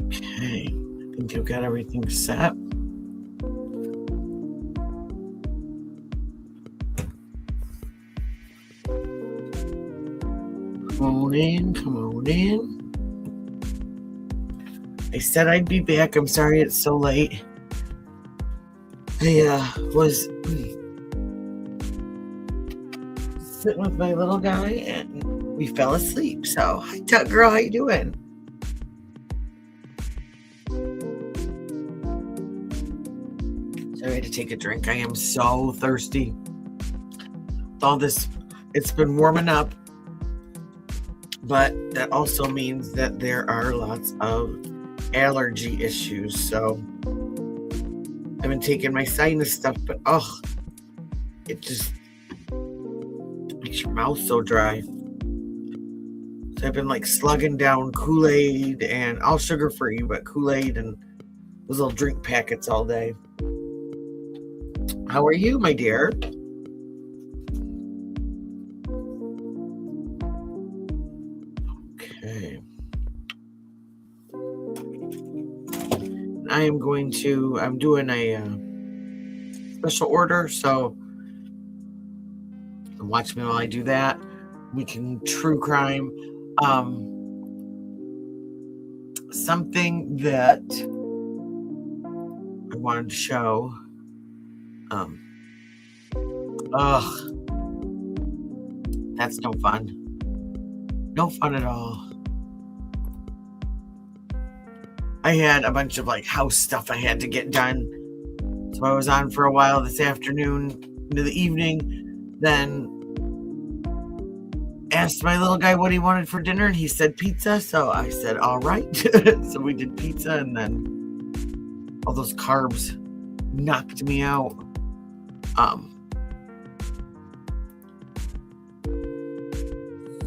Okay, I think I've got everything set. Come on in. I said I'd be back. I'm sorry it's so late. I was sitting with my little guy and we fell asleep. So, hi, Tuck girl, how you doing? Sorry, I had to take a drink. I am so thirsty. With all this, it's been warming up. But that also means that there are lots of allergy issues. So I've been taking my sinus stuff, but it just makes your mouth so dry. So I've been like slugging down Kool-Aid and all sugar-free, but Kool-Aid and those little drink packets all day. How are you, my dear? Okay. I'm doing a special order, so watch me while I do that. We can true crime. Something that I wanted to show. That's no fun. No fun at all. I had a bunch of like house stuff I had to get done. So I was on for a while this afternoon into the evening. Then asked my little guy what he wanted for dinner and he said pizza. So I said, all right. So we did pizza and then all those carbs knocked me out.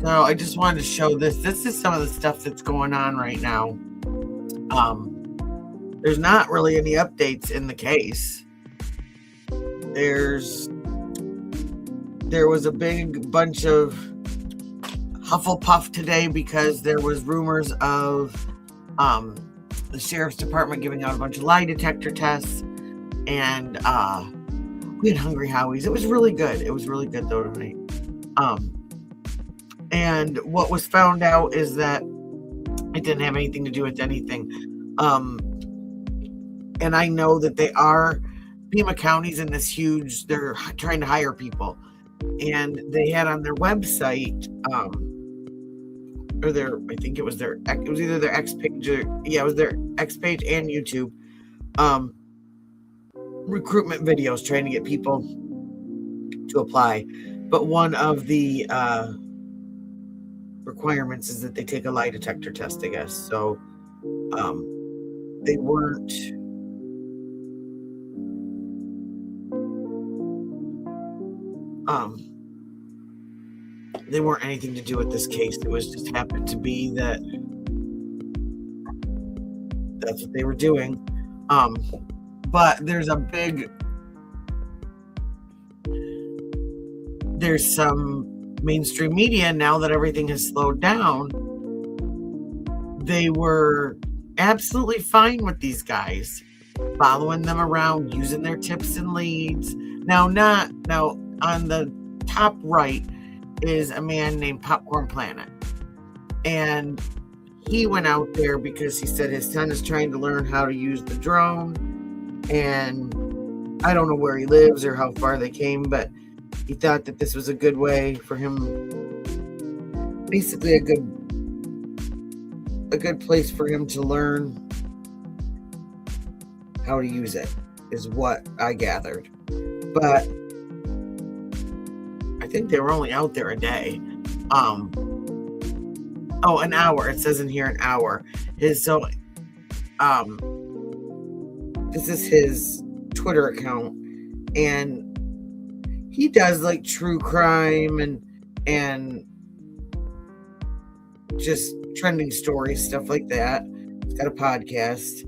So I just wanted to show this. This is some of the stuff that's going on right now. There's not really any updates in the case. There was a big bunch of Hufflepuff today because there was rumors of the sheriff's department giving out a bunch of lie detector tests, and we had Hungry Howies. It was really good. It was really good though tonight. And what was found out is that it didn't have anything to do with anything. And I know that they are, Pima County's in this huge, they're trying to hire people. And they had on their website, it was either their X page or, it was their X page and YouTube, recruitment videos trying to get people to apply. But one of the requirements is that they take a lie detector test, I guess. So they weren't anything to do with this case. It was just happened to be that that's what they were doing. But there's some mainstream media now that everything has slowed down. They were absolutely fine with these guys, following them around, using their tips and leads. Now on the top right is a man named Popcorn Planet. And he went out there because he said his son is trying to learn how to use the drone. And I don't know where he lives or how far they came, but he thought that this was a good way for him, basically a good place for him to learn how to use it, is what I gathered. But I think they were only out there a day. An hour. It says in here an hour. This is his Twitter account, and he does like true crime and just trending stories, stuff like that. He's got a podcast.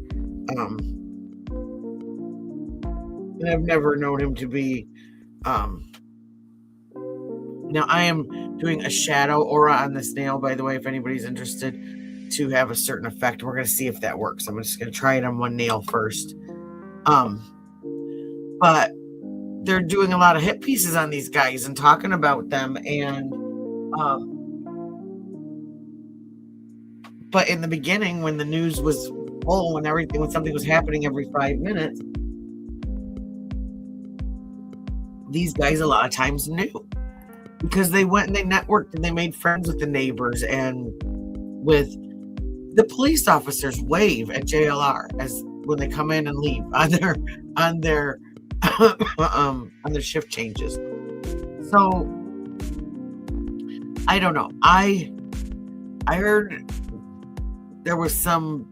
And I've never known him to be now I am doing a shadow aura on this nail, by the way, if anybody's interested, to have a certain effect. We're going to see if that works. I'm just going to try it on one nail first. But they're doing a lot of hit pieces on these guys and talking about them. And but in the beginning, when the news was full and everything, when something was happening every 5 minutes, these guys a lot of times knew, because they went and they networked and they made friends with the neighbors and with the police officers. Wave at JLR as when they come in and leave on their shift changes. So I don't know. I heard there was some,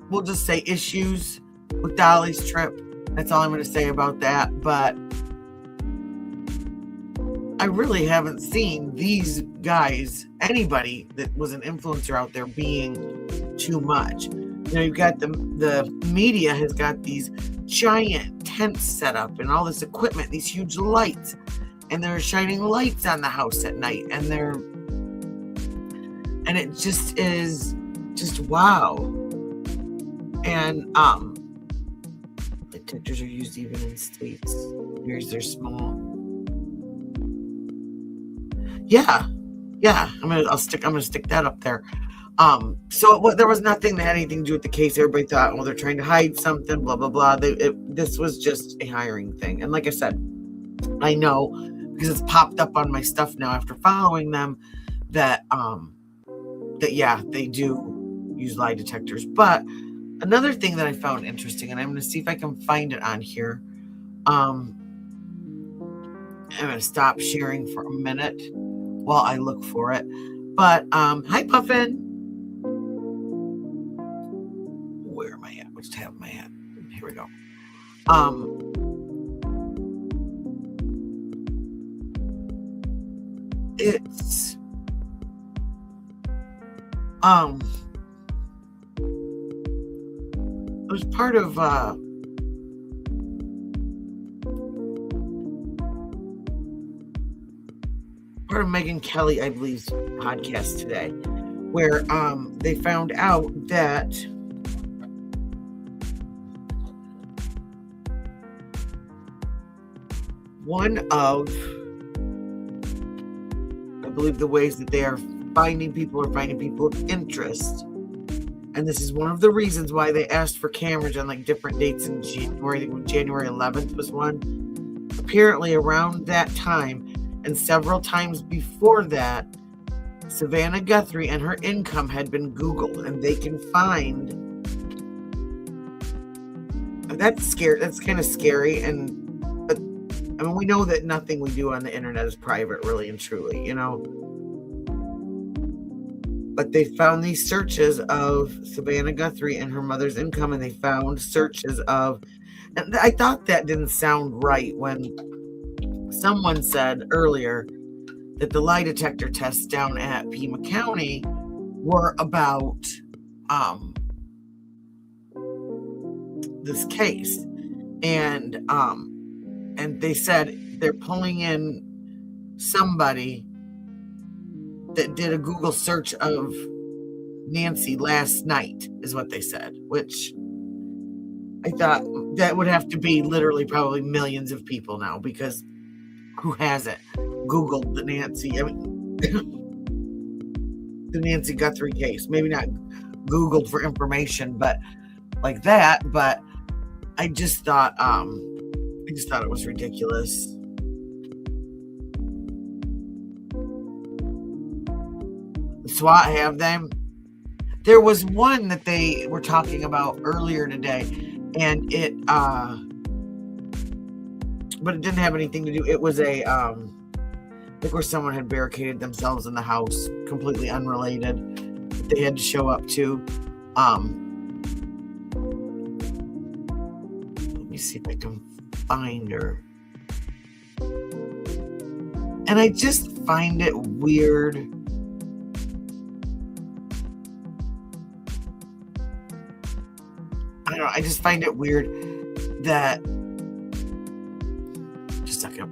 we'll just say, issues with Dolly's trip. That's all I'm going to say about that. But I really haven't seen these guys, anybody that was an influencer out there, being too much. You know, you've got the media has got these giant tents set up and all this equipment, these huge lights, and they're shining lights on the house at night, and it just is just wow. And detectors are used even in states. Here's their small. Yeah. I'm gonna stick that up there. So there was nothing that had anything to do with the case. Everybody thought, they're trying to hide something, blah blah blah. This was just a hiring thing. And like I said, I know because it's popped up on my stuff now after following them that they do use lie detectors. But another thing that I found interesting, and I'm going to see if I can find it on here. I'm going to stop sharing for a minute while I look for it. But hi Puffin. Where am I at? Which tab am I at? Here we go. It's it was part of Megyn Kelly, I believe's podcast today, where they found out that one of, I believe, the ways that they are finding people of interest, and this is one of the reasons why they asked for cameras on like different dates in January. I think January 11th was one. Apparently around that time and several times before that, Savannah Guthrie and her income had been Googled, and they can find. That's scary. That's kind of scary. But I mean, we know that nothing we do on the internet is private, really and truly, you know. But they found these searches of Savannah Guthrie and her mother's income, and they found searches of, and I thought that didn't sound right when someone said earlier that the lie detector tests down at Pima County were about this case, and they said they're pulling in somebody that did a Google search of Nancy last night, is what they said, which I thought that would have to be literally probably millions of people now, because who hasn't Googled the Nancy Guthrie case? Maybe not Googled for information, but like that. But I just thought it was ridiculous. The SWAT have them. There was one that they were talking about earlier today, and but it didn't have anything to do. It was a Like where someone had barricaded themselves in the house, completely unrelated, that they had to show up to. Let me see if I can find her. And I just find it weird. I don't know. I just find it weird that. Just a second.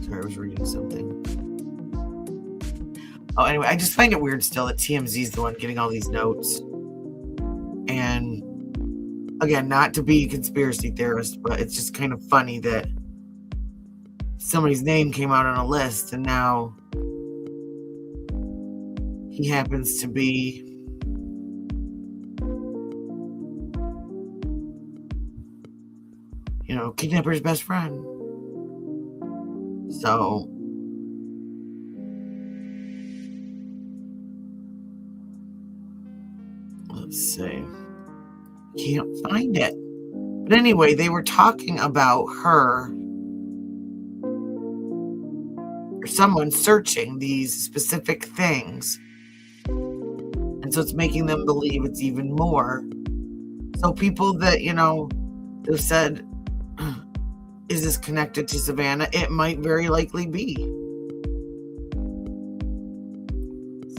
Sorry, I was reading something. Oh, anyway, I just find it weird still that TMZ is the one getting all these notes. And again, not to be a conspiracy theorist, but it's just kind of funny that somebody's name came out on a list and now he happens to be kidnapper's best friend. So let's see. Can't find it. But anyway, they were talking about her or someone searching these specific things. And so it's making them believe it's even more. So people that, have said, is this connected to Savannah? It might very likely be.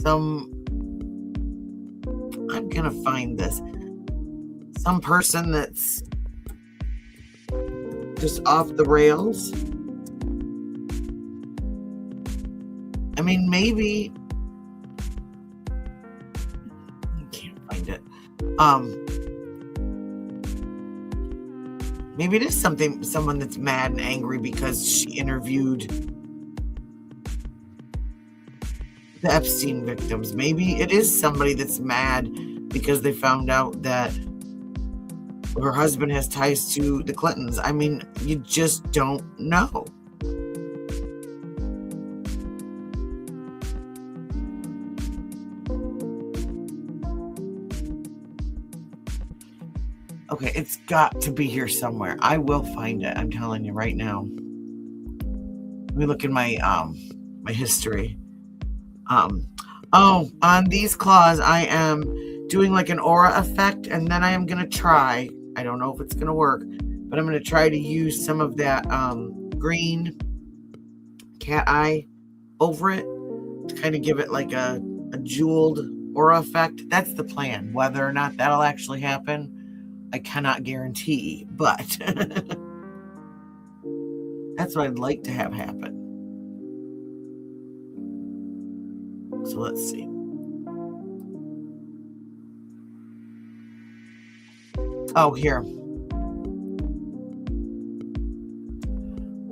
I'm going to find this. Some person that's just off the rails. I mean, maybe. I can't find it. Maybe it is someone that's mad and angry because she interviewed the Epstein victims. Maybe it is somebody that's mad because they found out that her husband has ties to the Clintons. I mean, you just don't know. Okay, it's got to be here somewhere. I will find it. I'm telling you right now. Let me look in my my history. On these Clawz, I am doing like an aura effect, and then I am gonna try. I don't know if it's gonna work, but I'm gonna try to use some of that green cat eye over it to kind of give it like a jeweled aura effect. That's the plan. Whether or not that'll actually happen, I cannot guarantee, but that's what I'd like to have happen. So let's see. Oh, here.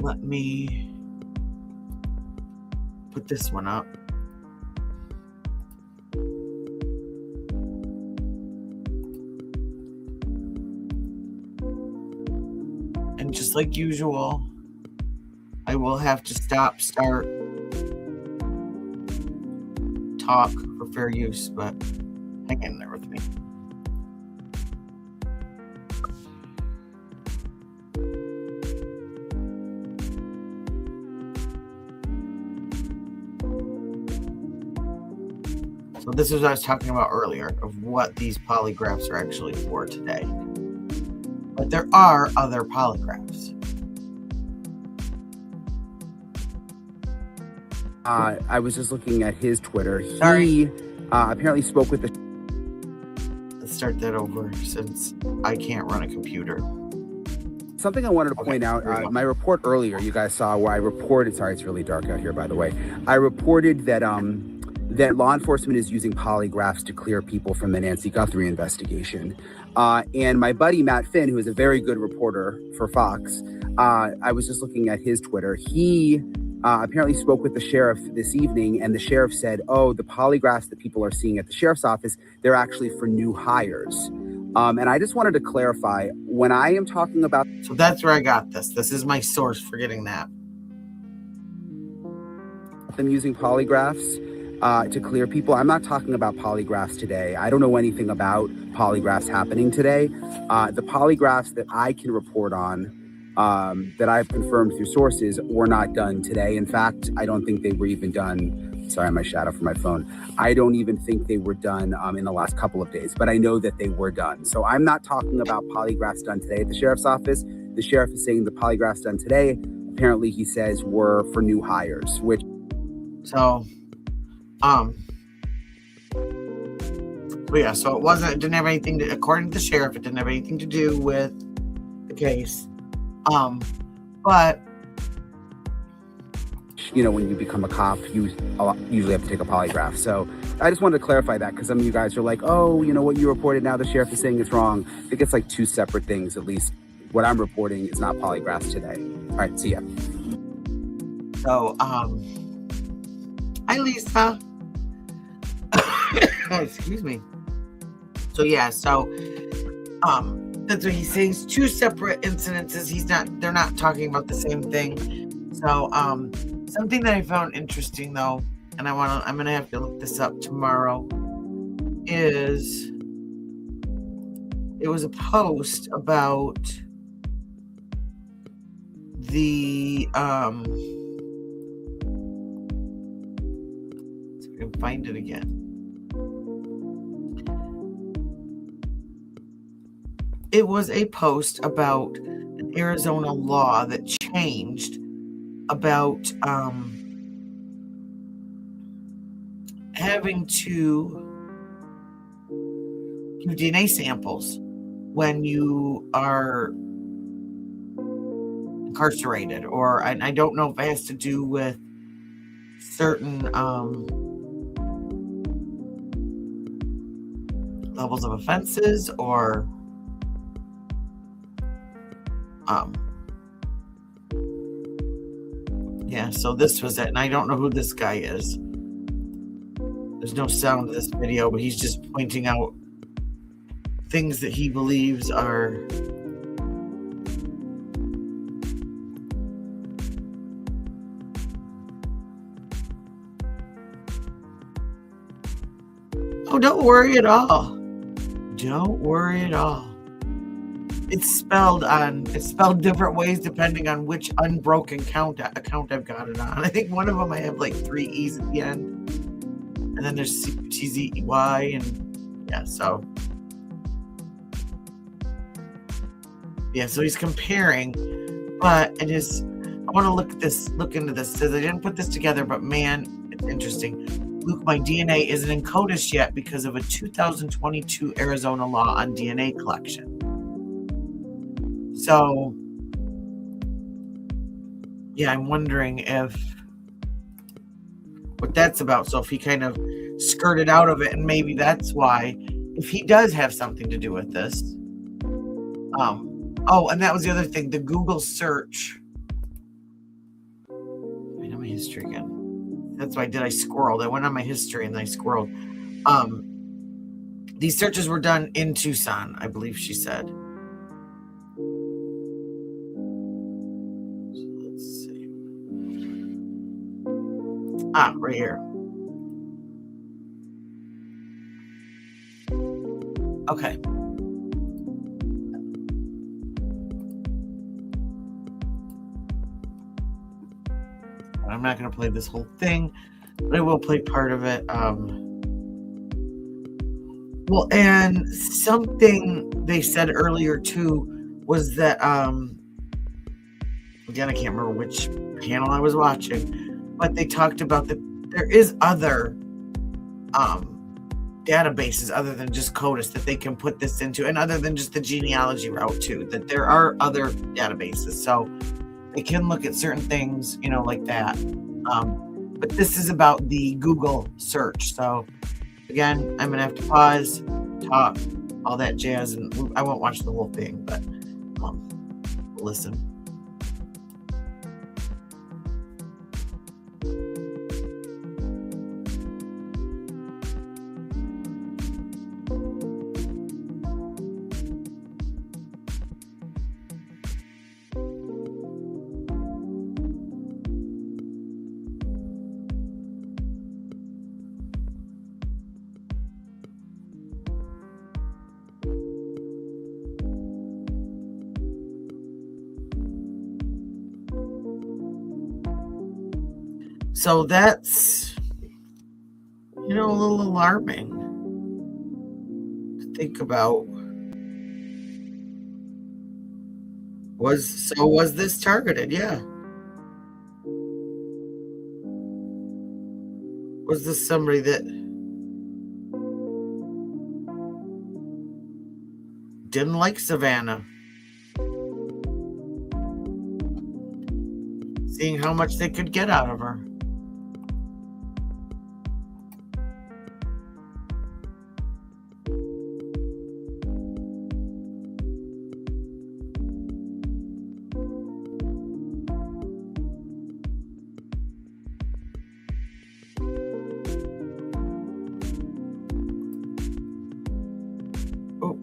Let me put this one up. And just like usual, I will have to start, talk for fair use, but hang in there with me. So this is what I was talking about earlier of what these polygraphs are actually for today. But there are other polygraphs. I was just looking at his Twitter. He apparently spoke with the... Let's start that over since I can't run a computer. Something I wanted to point out, my report earlier, you guys saw where I reported, sorry, it's really dark out here, by the way. I reported that that law enforcement is using polygraphs to clear people from the Nancy Guthrie investigation. And my buddy, Matt Finn, who is a very good reporter for Fox, I was just looking at his Twitter. He apparently spoke with the sheriff this evening, and the sheriff said, oh, the polygraphs that people are seeing at the sheriff's office, they're actually for new hires. And I just wanted to clarify, when I am talking about... So that's where I got this. This is my source for getting that. Them using polygraphs to clear people. I'm not talking about polygraphs today. I don't know anything about polygraphs happening today. The polygraphs that I can report on that I've confirmed through sources were not done today. In fact, I don't think they were even done. Sorry, my shadow from my phone. I don't even think they were done in the last couple of days, but I know that they were done. So I'm not talking about polygraphs done today at the sheriff's office. The sheriff is saying the polygraphs done today, apparently he says, were for new hires, which. So, yeah, so it didn't have anything to, according to the sheriff, it didn't have anything to do with the case. But when you become a cop, you usually have to take a polygraph. So I just wanted to clarify that because some of you guys are like, oh, what you reported now, the sheriff is saying it's wrong. I think it's like two separate things, at least. What I'm reporting is not polygraphs today. All right, see ya. So, hi, Lisa. Excuse me. So, yeah, that's what he's saying. It's two separate incidences. They're not talking about the same thing. So, something that I found interesting though, and I'm gonna have to look this up tomorrow, is it was a post about the see if I can find it again. It was a post about an Arizona law that changed about having to give DNA samples when you are incarcerated, or I don't know if it has to do with certain levels of offenses, or yeah, so this was it, and I don't know who this guy is. There's no sound to this video, but he's just pointing out things that he believes are oh, don't worry at all. Don't worry at all. It's spelled different ways depending on which unbroken account I've got it on. I think one of them I have like 3 E's at the end, and then there's CTZY, and yeah, so he's comparing, but it is. I want to look into this. It says I didn't put this together, but man, it's interesting. Luke, my DNA isn't in CODIS yet because of a 2022 Arizona law on DNA collection. So, yeah, I'm wondering what that's about. So if he kind of skirted out of it, and maybe that's why, if he does have something to do with this. Oh, and that was the other thing, the Google search. I know my history again. That's why I squirreled. I went on my history and I squirreled. These searches were done in Tucson, I believe she said. Right here. Okay. I'm not going to play this whole thing, but I will play part of it. Well, and something they said earlier too was that, again, I can't remember which panel I was watching, but they talked about that there is other databases other than just CODIS that they can put this into, and other than just the genealogy route too, that there are other databases. So they can look at certain things, like that. But this is about the Google search. So again, I'm going to have to pause, talk, all that jazz, and I won't watch the whole thing, but listen. So that's, a little alarming to think about. Was this targeted? Yeah. Was this somebody that didn't like Savannah? Seeing how much they could get out of her. Oh,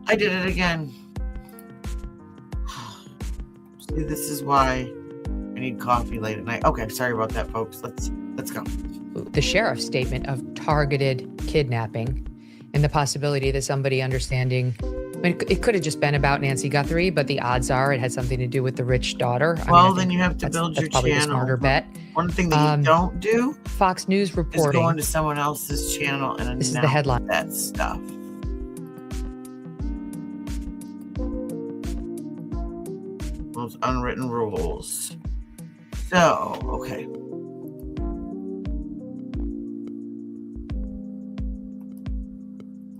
I did it again. See, this is why I need coffee late at night. Okay, sorry about that, folks. Let's go. The sheriff's statement of targeted kidnapping and the possibility that somebody understanding, it could have just been about Nancy Guthrie, but the odds are it had something to do with the rich daughter. Then you have to build your probably channel. The smarter bet. One thing that you don't do, Fox News reporting, is go into someone else's channel and announce this is the headline. That stuff. Those unwritten rules. So, okay.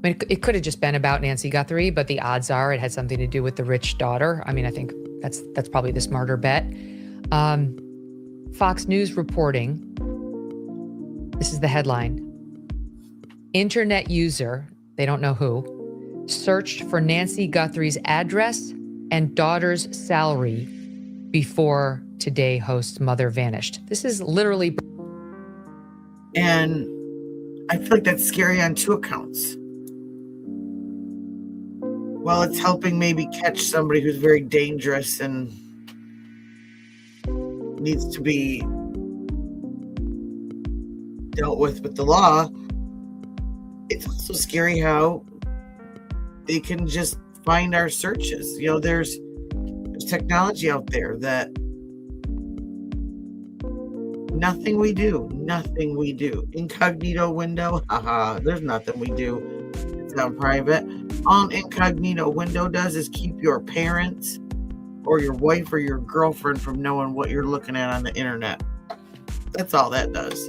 It could have just been about Nancy Guthrie, but the odds are it had something to do with the rich daughter. I think that's probably the smarter bet. Fox News reporting, this is the headline. Internet user, they don't know who, searched for Nancy Guthrie's address and daughter's salary before Today host's mother vanished. This is literally... And I feel like that's scary on two accounts. Well, it's helping maybe catch somebody who's very dangerous and needs to be dealt with the law. It's also scary how they can just find our searches. There's technology out there that nothing we do. Incognito window, there's nothing we do. It's not private. All an incognito window does is keep your parents or your wife or your girlfriend from knowing what you're looking at on the internet. That's all that does.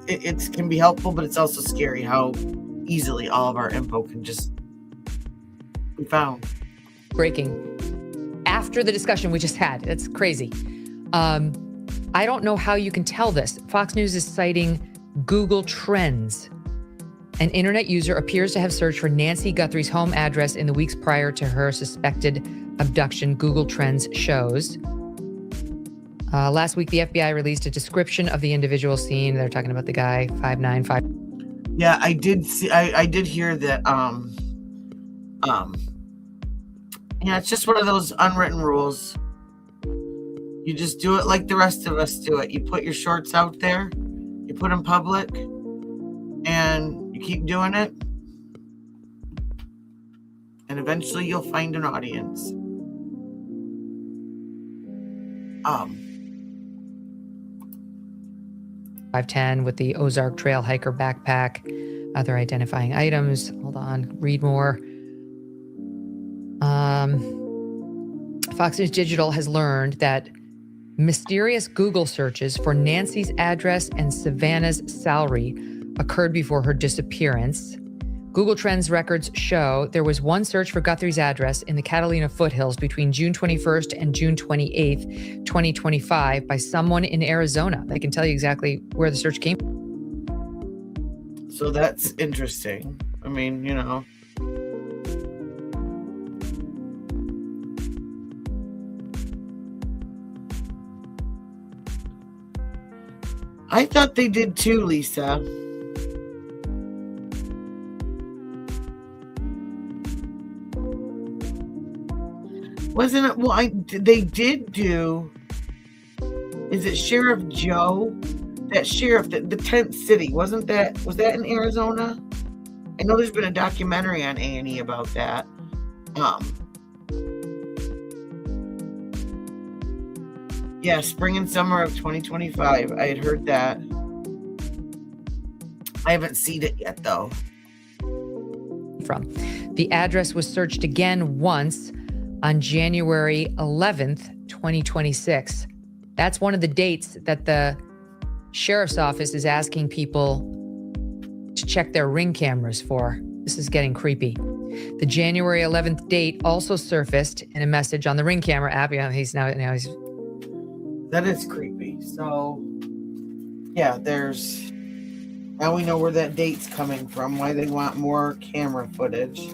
It can be helpful, but it's also scary how easily all of our info can just be found. Breaking. After the discussion we just had, that's crazy. I don't know how you can tell this. Fox News is citing Google Trends. An internet user appears to have searched for Nancy Guthrie's home address in the weeks prior to her suspected abduction, Google Trends shows. Last week, the FBI released a description of the individual seen. They're talking about the guy, 5'9". Yeah, I did see. I did hear that. It's just one of those unwritten rules. You just do it like the rest of us do it. You put your shorts out there, you put them public, and you keep doing it. And eventually you'll find an audience. 5'10" with the Ozark Trail hiker backpack. Other identifying items. Hold on, read more. Fox News Digital has learned that mysterious Google searches for Nancy's address and Savannah's salary occurred before her disappearance. Google Trends records show there was one search for Guthrie's address in the Catalina foothills between June 21st and June 28th, 2025 by someone in Arizona. They can tell you exactly where the search came from. So that's interesting. I mean, I thought they did too, Lisa. Wasn't it? Well, they did do. Is it Sheriff Joe? That sheriff, the 10th city, wasn't that? Was that in Arizona? I know there's been a documentary on A&E about that. Yeah, spring and summer of 2025. I had heard that. I haven't seen it yet, though. From the address was searched again once on January 11th, 2026. That's one of the dates that the sheriff's office is asking people to check their Ring cameras for. This is getting creepy. The January 11th date also surfaced in a message on the Ring camera app. Yeah, he's. That is creepy. So, yeah, now we know where that date's coming from, why they want more camera footage.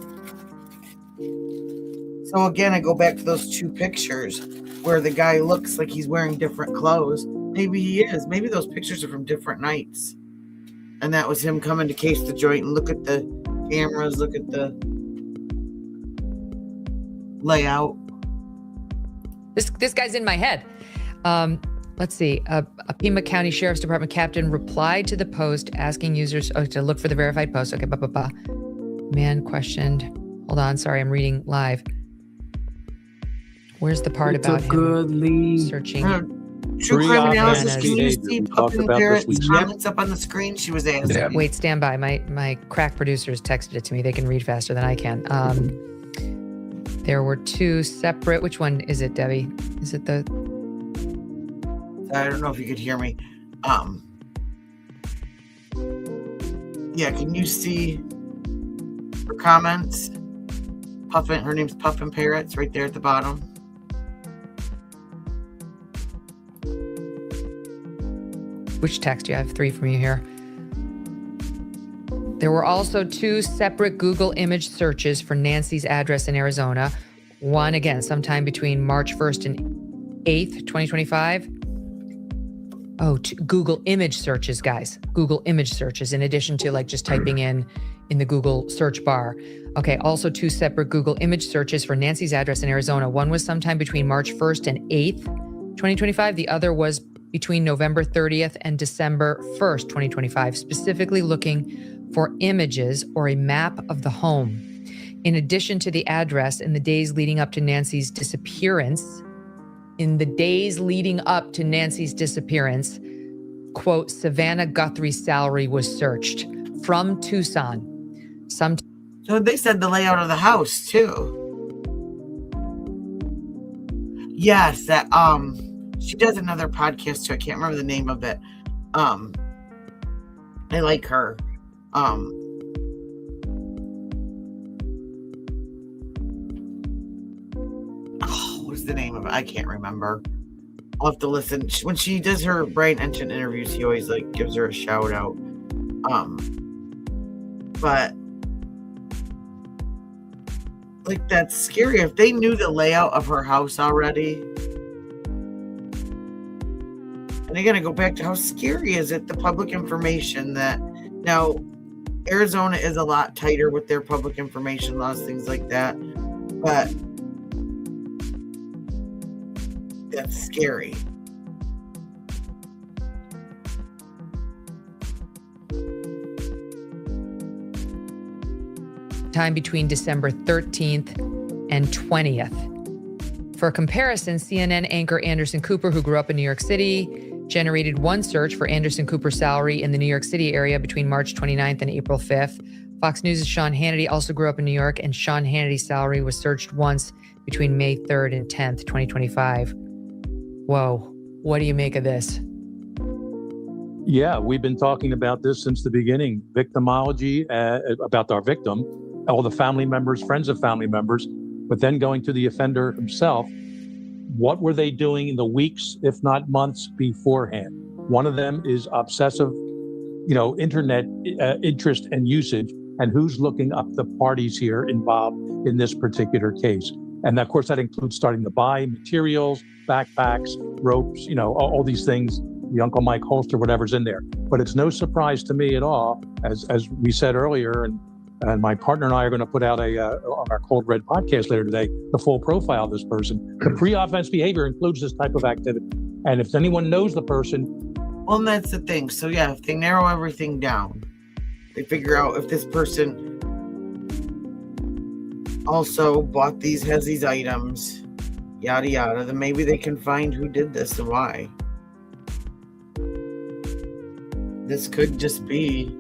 So again, I go back to those two pictures where the guy looks like he's wearing different clothes. Maybe he is. Maybe those pictures are from different nights. And that was him coming to case the joint and look at the cameras, look at the layout. This guy's in my head. Let's see. A Pima County Sheriff's Department captain replied to the post asking users to look for the verified post. Okay, Man questioned. Hold on. Sorry, I'm reading live. Where's the part about him searching? True crime analysis. Can you see Puffin Barrett's comments up on the screen? She was asking. Yeah. Wait, stand by. My crack producers texted it to me. They can read faster than I can. There were two separate. Which one is it, Debbie? Is it the? I don't know if you could hear me. Yeah, can you see her comments? Puffin, her name's Puffin Parrots right there at the bottom. Which text? You have three from you here. There were also two separate Google image searches for Nancy's address in Arizona. One, again, sometime between March 1st and 8th, 2025. Oh, Google image searches, guys. Google image searches, in addition to like just typing in the Google search bar. Okay, also two separate Google image searches for Nancy's address in Arizona. One was sometime between March 1st and 8th, 2025. The other was between November 30th and December 1st, 2025, specifically looking for images or a map of the home. In addition to the address, in the days leading up to Nancy's disappearance, quote, Savannah Guthrie's salary was searched from Tucson. So they said the layout of the house too. Yes, that she does another podcast too. I can't remember the name of it. I like her. What's the name of it? I can't remember. I'll have to listen. When she does her Brian Ensign interviews, he always like gives her a shout out. But like that's scary. If they knew the layout of her house already, and again, I go back to how scary is it, the public information that now Arizona is a lot tighter with their public information laws, things like that. But that's scary. Time between December 13th and 20th. For comparison, CNN anchor Anderson Cooper, who grew up in New York City, generated one search for Anderson Cooper's salary in the New York City area between March 29th and April 5th. Fox News' Sean Hannity also grew up in New York, and Sean Hannity's salary was searched once between May 3rd and 10th, 2025. Whoa, what do you make of this? Yeah, we've been talking about this since the beginning. Victimology, about our victim, all the family members, friends of family members, but then going to the offender himself. What were they doing in the weeks, if not months beforehand? One of them is obsessive, internet interest and usage, and who's looking up the parties here involved in this particular case. And of course, that includes starting to buy materials, backpacks, ropes, all these things, the Uncle Mike holster, whatever's in there. But it's no surprise to me at all, as we said earlier, and my partner and I are going to put out on our Cold Red podcast later today, the full profile of this person. The pre-offense behavior includes this type of activity. And if anyone knows the person. Well, and that's the thing. So yeah, if they narrow everything down, they figure out if this person also has these items, yada yada, then maybe they can find who did this and why. This could just be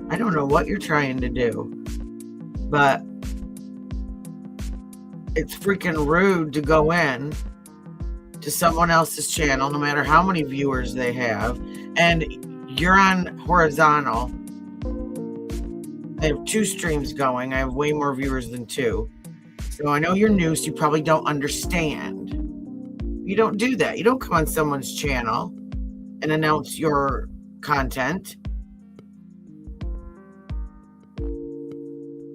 I don't know what you're trying to do, but it's freaking rude to go in to someone else's channel, no matter how many viewers they have, and you're on horizontal. I have 2 streams going. I have way more viewers than 2. So I know you're new, so you probably don't understand. You don't do that. You don't come on someone's channel and announce your content.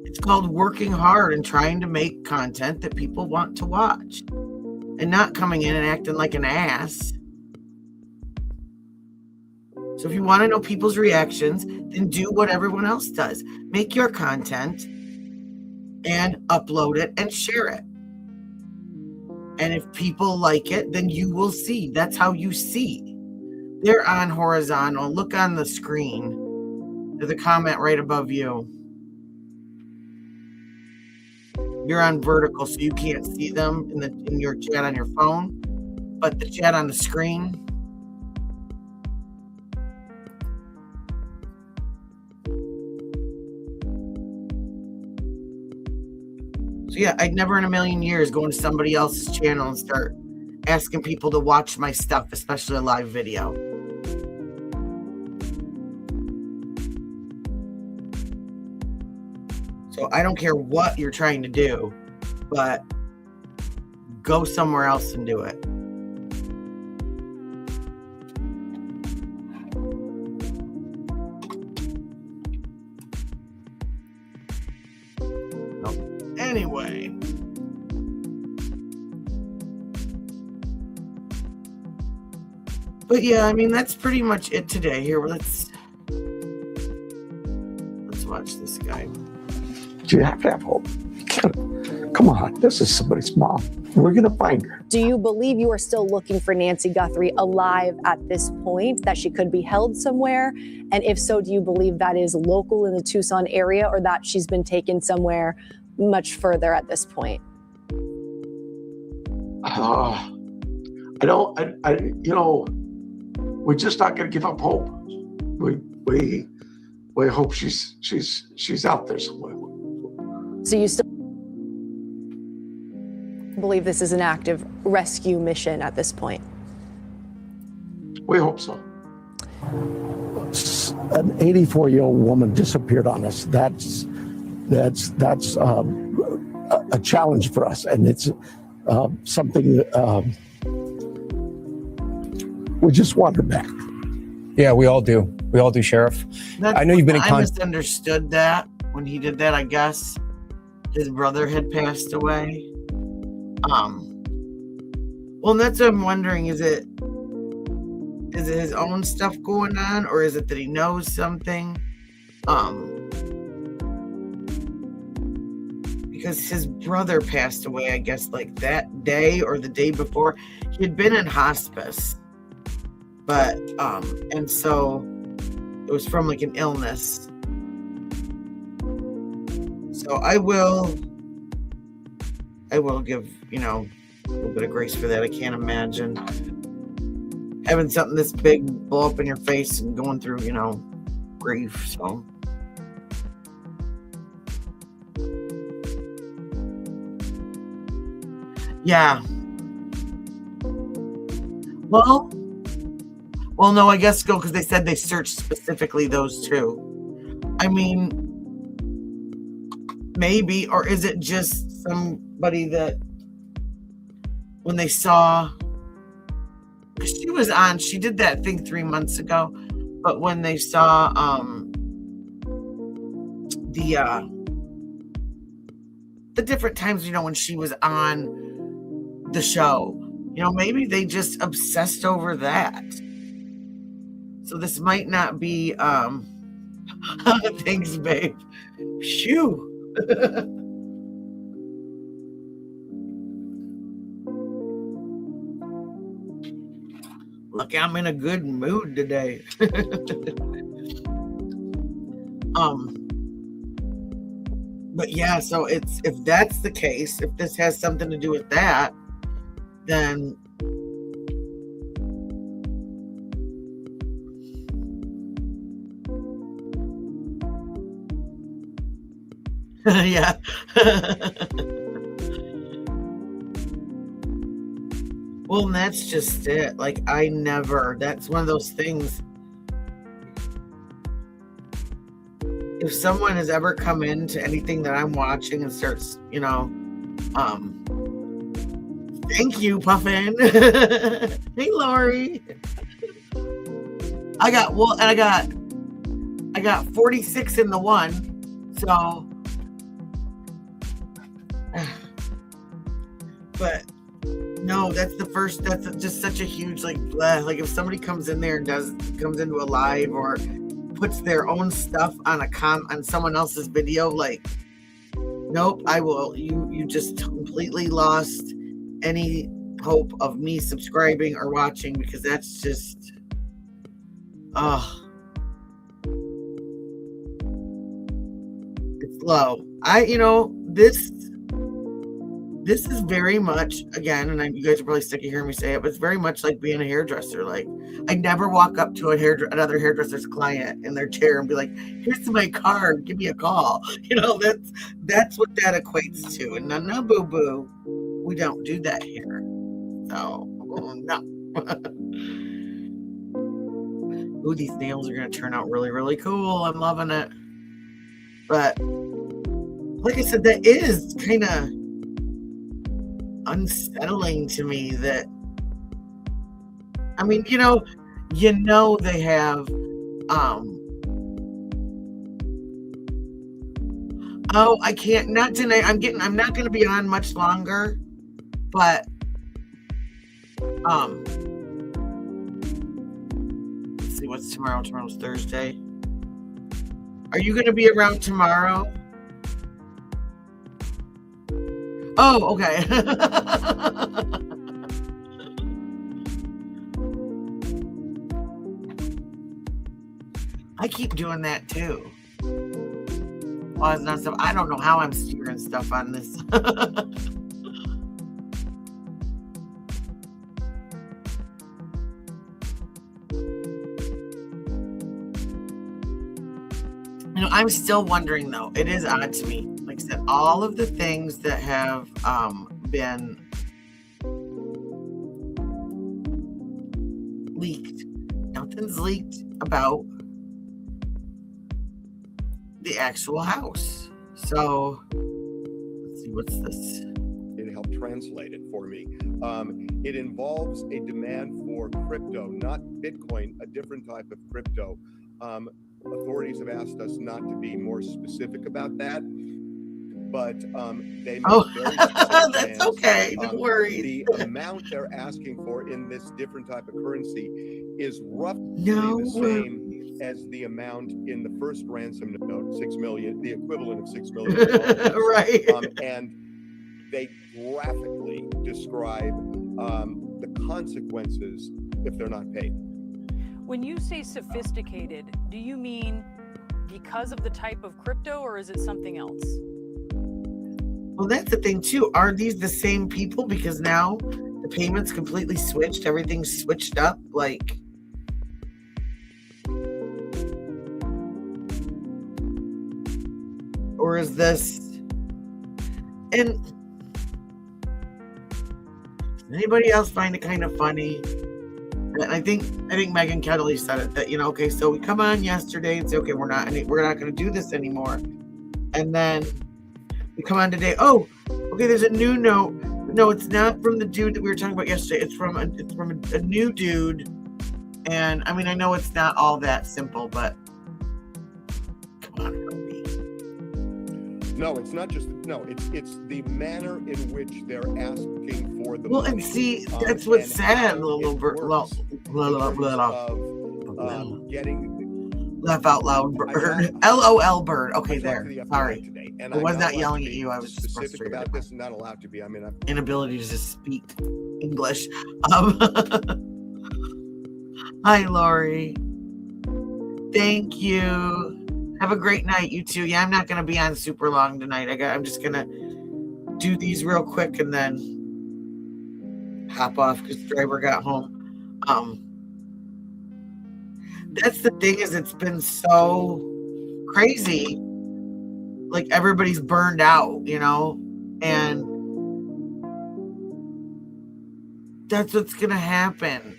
It's called working hard and trying to make content that people want to watch, and not coming in and acting like an ass. So if you want to know people's reactions, then do what everyone else does. Make your content and upload it and share it. And if people like it, then you will see. That's how you see. They're on horizontal. Look on the screen. There's a comment right above you. You're on vertical, so you can't see them in your chat on your phone, but the chat on the screen. So yeah, I'd never in a million years go into somebody else's channel and start asking people to watch my stuff, especially a live video. So I don't care what you're trying to do, but go somewhere else and do it. Anyway. But yeah, I mean, that's pretty much it today. Here, let's watch this guy. You have to have hope. Come on, this is somebody's mom. We're going to find her. Do you believe you are still looking for Nancy Guthrie alive at this point, that she could be held somewhere? And if so, do you believe that is local in the Tucson area, or that she's been taken somewhere much further at this point? We're just not going to give up hope. We hope she's out there somewhere. So you still believe this is an active rescue mission at this point? We hope so. An 84-year-old woman disappeared on us. That's a challenge for us, and it's something we just want her back. Yeah, we all do. We all do, Sheriff. I know you've been in I contact. misunderstood that when he did that. I guess his brother had passed away. Well, and that's what I'm wondering. Is it his own stuff going on, or is it that he knows something? Because his brother passed away, I guess, like that day or the day before. He had been in hospice, but and so it was from like an illness. So I will give, a little bit of grace for that. I can't imagine having something this big blow up in your face and going through, grief. So yeah. Well, no, I guess go, because they said they searched specifically those 2. I mean, maybe, or is it just somebody that when they saw, because she did that thing 3 months ago, but when they saw the different times, when she was on the show, maybe they just obsessed over that. So this might not be thanks, babe. Phew. Look, I'm in a good mood today. But yeah, so if that's the case, if this has something to do with that, then yeah. Well, and that's just it. Like, that's one of those things. If someone has ever come into anything that I'm watching and starts, thank you, Puffin. Hey, Lori. I got 46 in the one. So, but no, that's just such a huge, like if somebody comes in there and comes into a live or puts their own stuff on on someone else's video, like, nope, I will. You just completely lost any hope of me subscribing or watching, because that's just, it's low. This is very much, again, and you guys are probably sick of hearing me say it, but it's very much like being a hairdresser. Like, I never walk up to another hairdresser's client in their chair and be like, here's my card, give me a call. That's what that equates to. And no, boo-boo, we don't do that here. So, no. Ooh, these nails are going to turn out really, really cool. I'm loving it. But, like I said, that is kind of unsettling to me. That, I mean, they have I can't, not tonight. I'm not going to be on much longer, but let's see, what's tomorrow? Tomorrow's Thursday. Are you going to be around tomorrow? Oh, okay. I keep doing that too. Clawz nonstop. I don't know how I'm steering stuff on this. I'm still wondering, though. It is odd to me. Like I said, all of the things that have been leaked, nothing's leaked about the actual house. So, let's see, what's this? It helped translate it for me. It involves a demand for crypto, not Bitcoin, a different type of crypto. Authorities have asked us not to be more specific about that, but they make very specific that's demands. Okay, don't worry. The amount they're asking for in this different type of currency is roughly the same as the amount in the first ransom note, 6 million, the equivalent of $6 million. Right. And they graphically describe the consequences if they're not paid. When you say sophisticated, do you mean because of the type of crypto, or is it something else? Well, that's the thing too. Are these the same people? Because now the payments completely switched. Everything's switched up. Like, or is this? And does anybody else find it kind of funny? And I think Megan Kelly said it, that, okay, so we come on yesterday and say, okay, we're not going to do this anymore. And then we come on today. Oh, okay, there's a new note. No, it's not from the dude that we were talking about yesterday. It's from a new dude. And I mean, I know it's not all that simple, but come on, help me. No, it's not just, it's the manner in which they're asking for the Well, money. and see, that's what's sad, little bird. Getting laugh out loud bird. LOL bird. Okay, there. Sorry. Today, and I was not allowed yelling to at be you. I was just specific frustrated about this. Not allowed to be. I mean, inability to just speak English. Hi, Lori. Thank you. Have a great night, you two. Yeah, I'm not going to be on super long tonight. I'm just going to do these real quick and then hop off because the driver got home. That's the thing, is it's been so crazy. Like, everybody's burned out, and that's what's going to happen.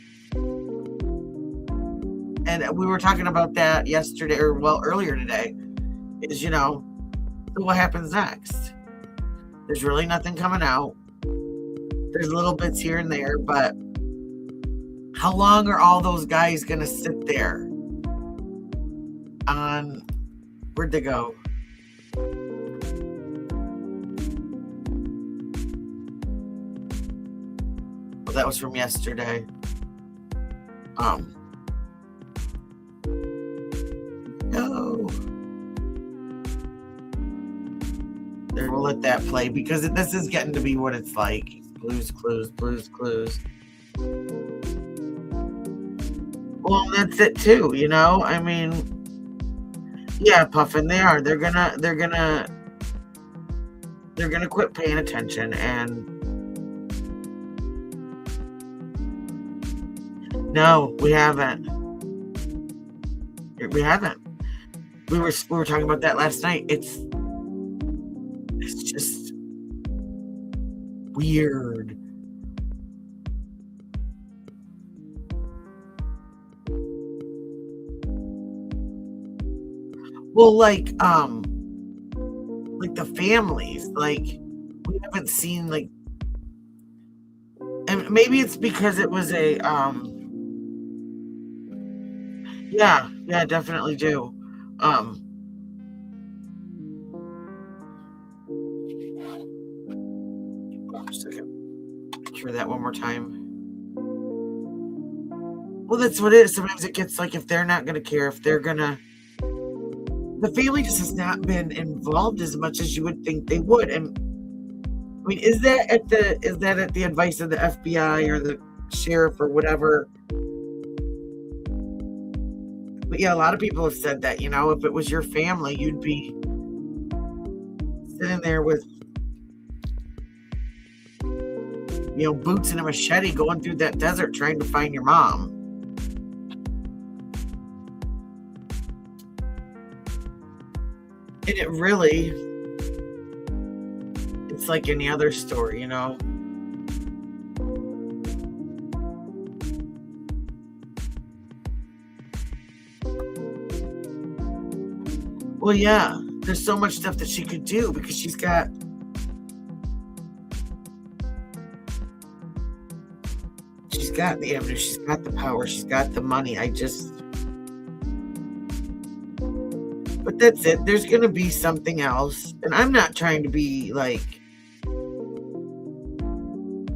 And we were talking about that yesterday, or earlier today, is, so what happens next? There's really nothing coming out. There's little bits here and there, but how long are all those guys going to sit there on, where'd they go? Well, that was from yesterday. No. There, we'll let that play because this is getting to be what it's like. Blues Clues. Well, that's it too, I mean, yeah, Puffin, they are. They're gonna quit paying attention, and no, we haven't. We haven't. We were talking about that last night. It's just weird. Well, like the families, like, we haven't seen, like, and maybe it's because it was a yeah, definitely do. Just a second. Hear that one more time. Well, that's what it is. Sometimes it gets like, if they're not going to care, if they're going to, the family just has not been involved as much as you would think they would. And I mean, is that at the advice of the FBI or the sheriff or whatever? But yeah, a lot of people have said that, if it was your family, you'd be sitting there with, boots and a machete going through that desert trying to find your mom. And it really, it's like any other story, Well, yeah, there's so much stuff that she could do because she's got the avenue, she's got the power, she's got the money. But that's it. There's going to be something else. And I'm not trying to be like,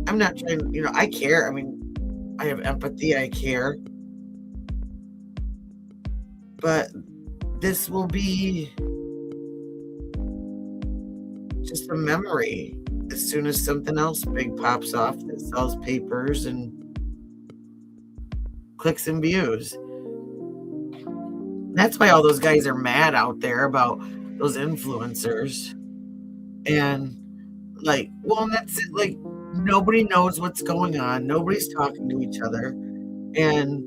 I'm not trying, I care. I mean, I have empathy, I care. But this will be just a memory as soon as something else big pops off that sells papers and clicks and views. That's why all those guys are mad out there about those influencers. And like, well, that's it. Like, nobody knows what's going on. Nobody's talking to each other. And,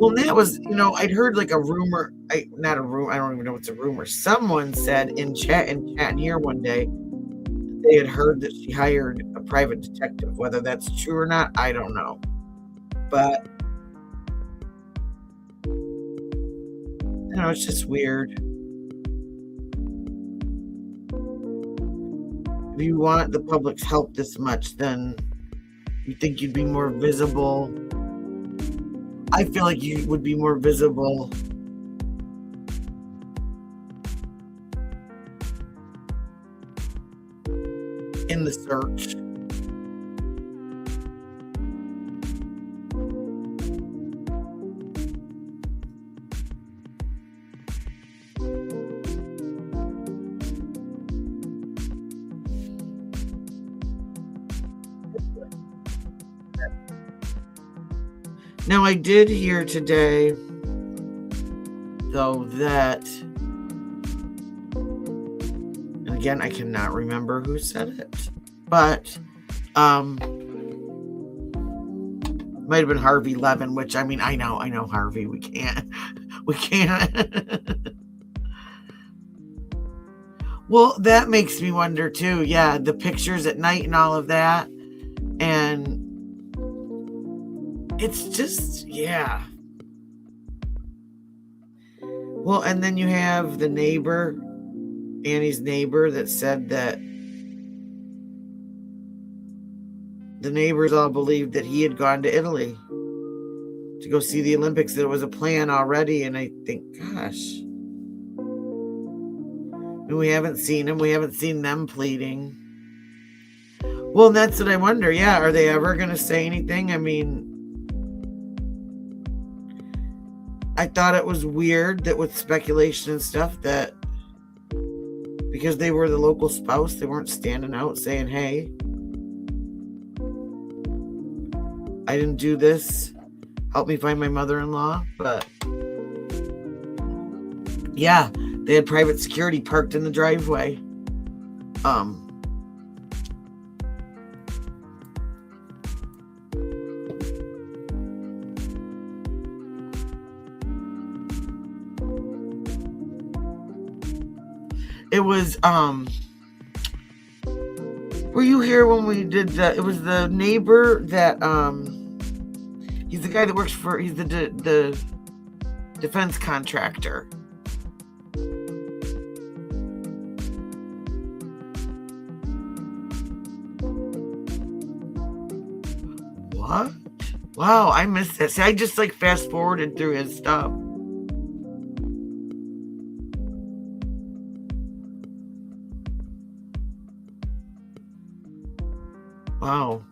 well, that was, I'd heard like a rumor, not a rumor, I don't even know what's a rumor. Someone said in chat here one day, they had heard that she hired a private detective. Whether that's true or not, I don't know. But, it's just weird. If you want the public's help this much, then you think you'd be more visible. I feel like you would be more visible in the search. Now, I did hear today though, that, and again, I cannot remember who said it, but might have been Harvey Levin, which, I mean, I know Harvey, we can't. Well, that makes me wonder too. Yeah, the pictures at night and all of that. And it's just, yeah. Well, and then you have the neighbor, Annie's neighbor, that said that the neighbors all believed that he had gone to Italy to go see the Olympics, that it was a plan already. And I think, gosh, and we haven't seen him. We haven't seen them pleading. Well, and that's what I wonder. Yeah, are they ever going to say anything? I mean, I thought it was weird that with speculation and stuff that because they were the local spouse, they weren't standing out saying, hey, I didn't do this. Help me find my mother-in-law. But yeah, they had private security parked in the driveway. It was, were you here when we did that? It was the neighbor that, he's the guy that works for, he's the defense contractor. What? Wow, I missed that. See, I just like fast forwarded through his stuff. Wow.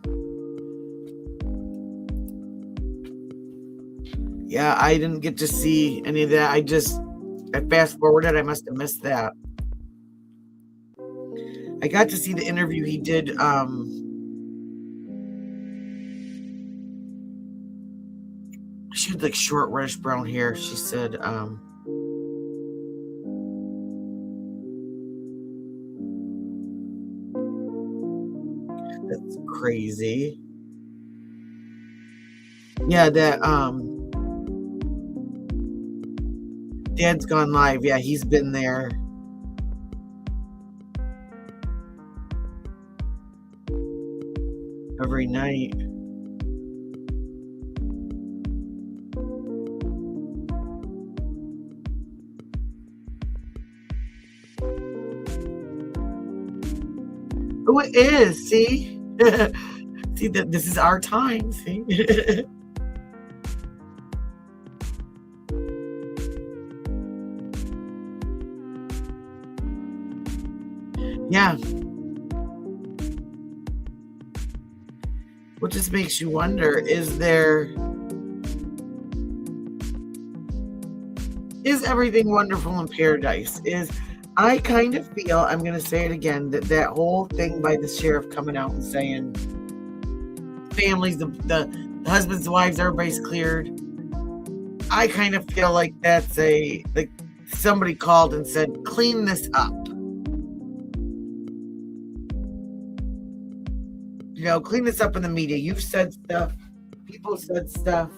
Yeah, I didn't get to see any of that. I fast forwarded. I must have missed that. I got to see the interview he did. She had like short reddish brown hair. She said, that's crazy. Yeah, that Dad's Gone Live. Yeah, he's been there. Every night. Oh, it is. See? See that this is our time. See? Yeah. What just makes you wonder, is everything wonderful in paradise? I kind of feel, I'm going to say it again, that whole thing by the sheriff coming out and saying families, the husbands, the wives, everybody's cleared. I kind of feel like that's like somebody called and said, clean this up. You know, clean this up in the media. You've said stuff. People said stuff.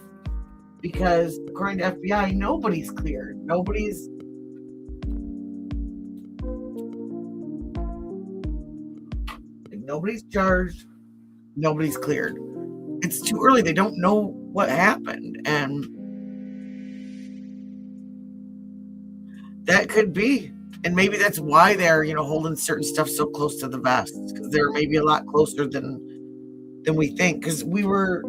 Because according to FBI, nobody's cleared. Nobody's charged. Nobody's cleared. It's too early. They don't know what happened. And that could be. And maybe that's why they're, holding certain stuff so close to the vest. Because they're maybe a lot closer than we think. Because we were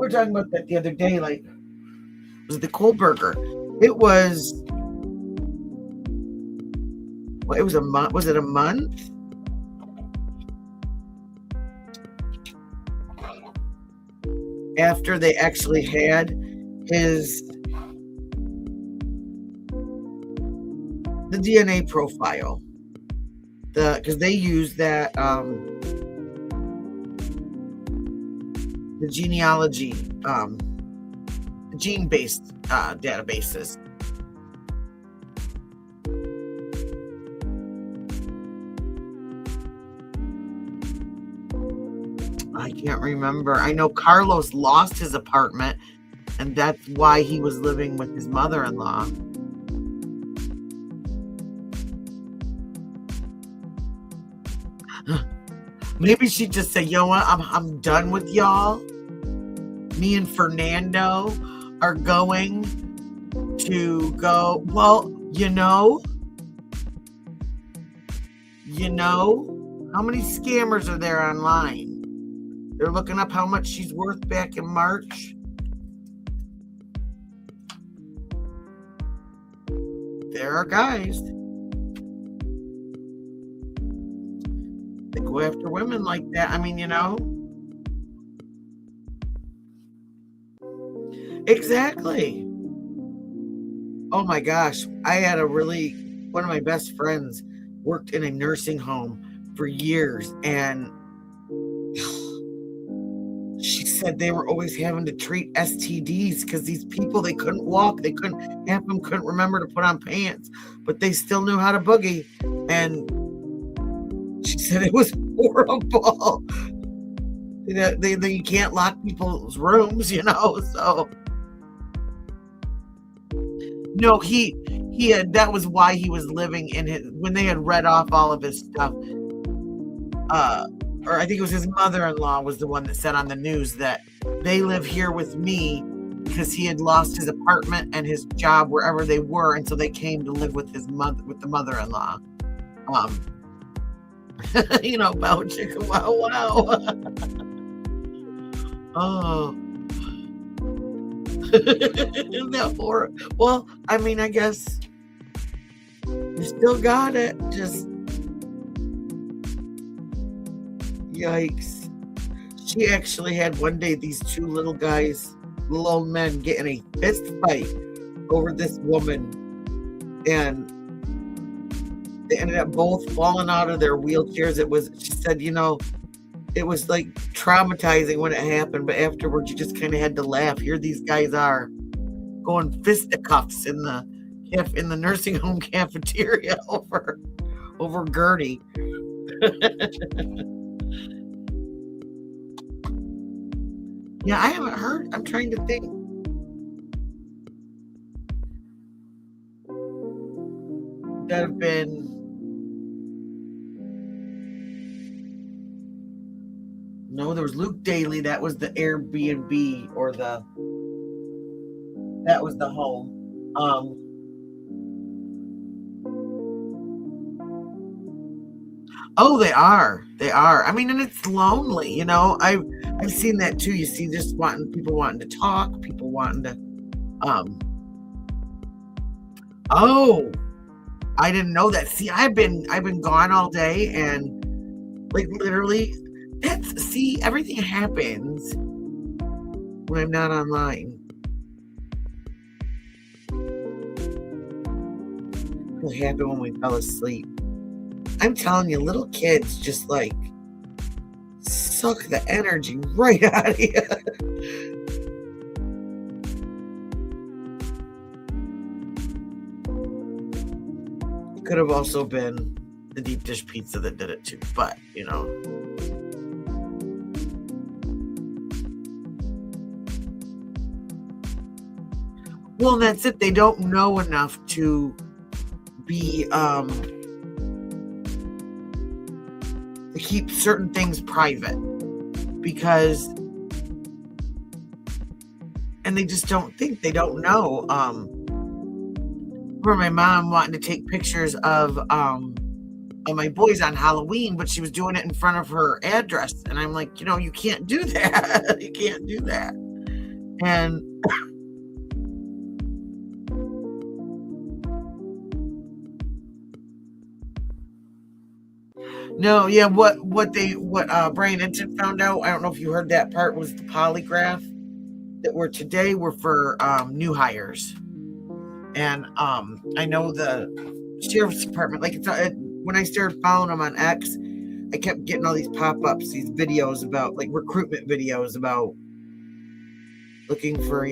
talking about that the other day. Like, was it the Kohlberger? It was a month. Was it a month? After they actually had the DNA profile, because they used that the genealogy gene-based databases. I can't remember. I know Carlos lost his apartment, and that's why he was living with his mother-in-law. Maybe she'd just say, you know what, I'm done with y'all. Me and Fernando are going to go, well, you know, how many scammers are there online? They're looking up how much she's worth back in March. There are guys that go after women like that. I mean, Exactly. Oh my gosh. I had one of my best friends worked in a nursing home for years, and she said they were always having to treat STDs because these people, they couldn't walk. Half of them couldn't remember to put on pants, but they still knew how to boogie. And she said it was horrible. You can't lock people's rooms, so. No, that was why he was living when they had read off all of his stuff. Or I think it was his mother-in-law was the one that said on the news that they live here with me because he had lost his apartment and his job wherever they were, and so they came to live with the mother-in-law. Bow chicka wow wow. Oh. That horror. Well, I mean, I guess you still got it. Just yikes. She actually had one day these two little old men get in a fist fight over this woman, and they ended up both falling out of their wheelchairs. She said, it was like traumatizing when it happened, but afterwards you just kind of had to laugh. Here these guys are going fisticuffs in the nursing home cafeteria over Gertie. Yeah, I haven't heard. I'm trying to think. That have been. No, there was Luke Daly. That was the Airbnb that was the home. Oh, they are. I mean, and it's lonely, I've seen that too. You see just people wanting to talk, people wanting to, oh, I didn't know that. See, I've been gone all day, and like literally everything happens when I'm not online. What happened when we fell asleep? I'm telling you, little kids just like suck the energy right out of you. It could have also been the deep dish pizza that did it too, but Well, and that's it. They don't know enough to be to keep certain things private because and they just don't think, they don't know. For my mom wanting to take pictures of my boys on Halloween, but she was doing it in front of her address, and I'm like, you can't do that. You can't do that. And no, yeah, what Brian Ensign found out, I don't know if you heard that part, was the polygraph that were for new hires. And I know the sheriff's department, like when I started following them on X, I kept getting all these pop-ups, these videos about like recruitment videos about looking for,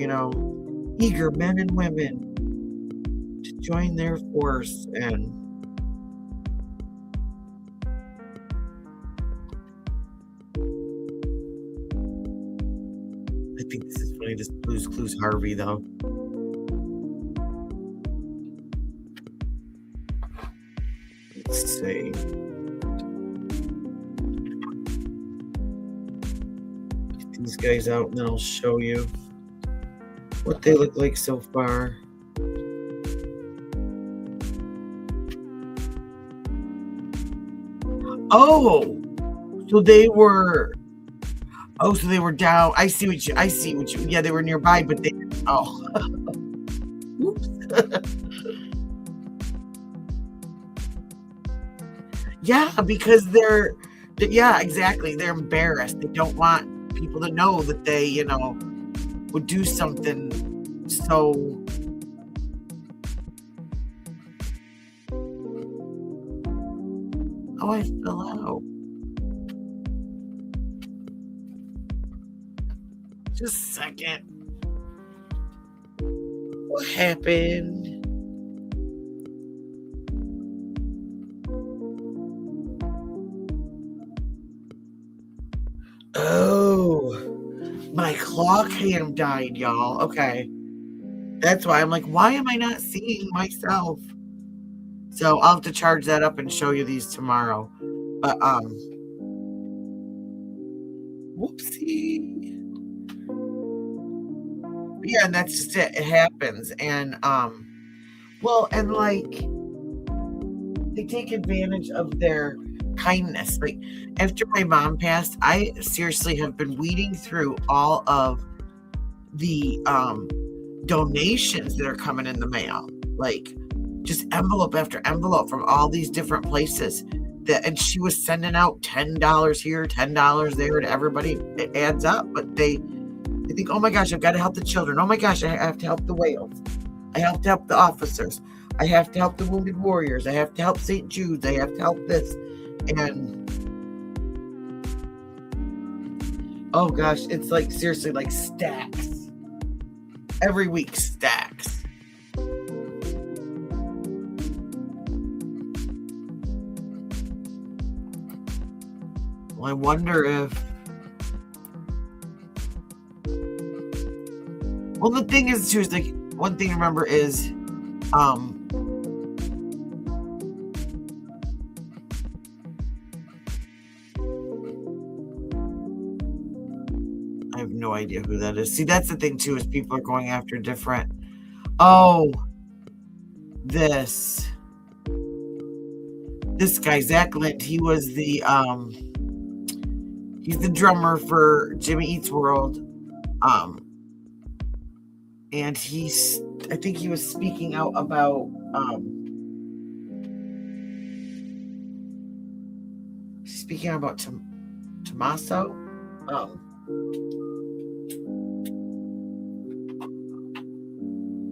eager men and women to join their force. And I think this is funny, this Blue's Clues Harvey, though. Let's see. Get these guys out and then I'll show you what they look like so far. Oh, so they were down. I see what you, yeah, they were nearby, but they, oh. Oops. Yeah, because yeah, exactly. They're embarrassed. They don't want people to know that they, would do something so. Oh, I fell out. Just a second. What happened? Oh, my claw cam died, y'all. Okay. That's why I'm like, why am I not seeing myself? So I'll have to charge that up and show you these tomorrow. But, whoopsie. Yeah, and that's just it. It happens. And, well, and like, they take advantage of their kindness. Like, after my mom passed, I seriously have been weeding through all of the donations that are coming in the mail. Like, just envelope after envelope from all these different places. And she was sending out $10 here, $10 there to everybody. It adds up, but they think, oh my gosh, I've got to help the children. Oh my gosh, I have to help the whales. I have to help the officers. I have to help the wounded warriors. I have to help St. Jude's. I have to help this. And oh gosh, it's like seriously like stacks. Every week, stacks. Well, I wonder if. Well, the thing is, too, is like one thing to remember is, I have no idea who that is. See, that's the thing too, is people are going after different. Oh, this guy, Zach Lind, he was the he's the drummer for Jimmy Eats World. And I think he was speaking out about Tommaso.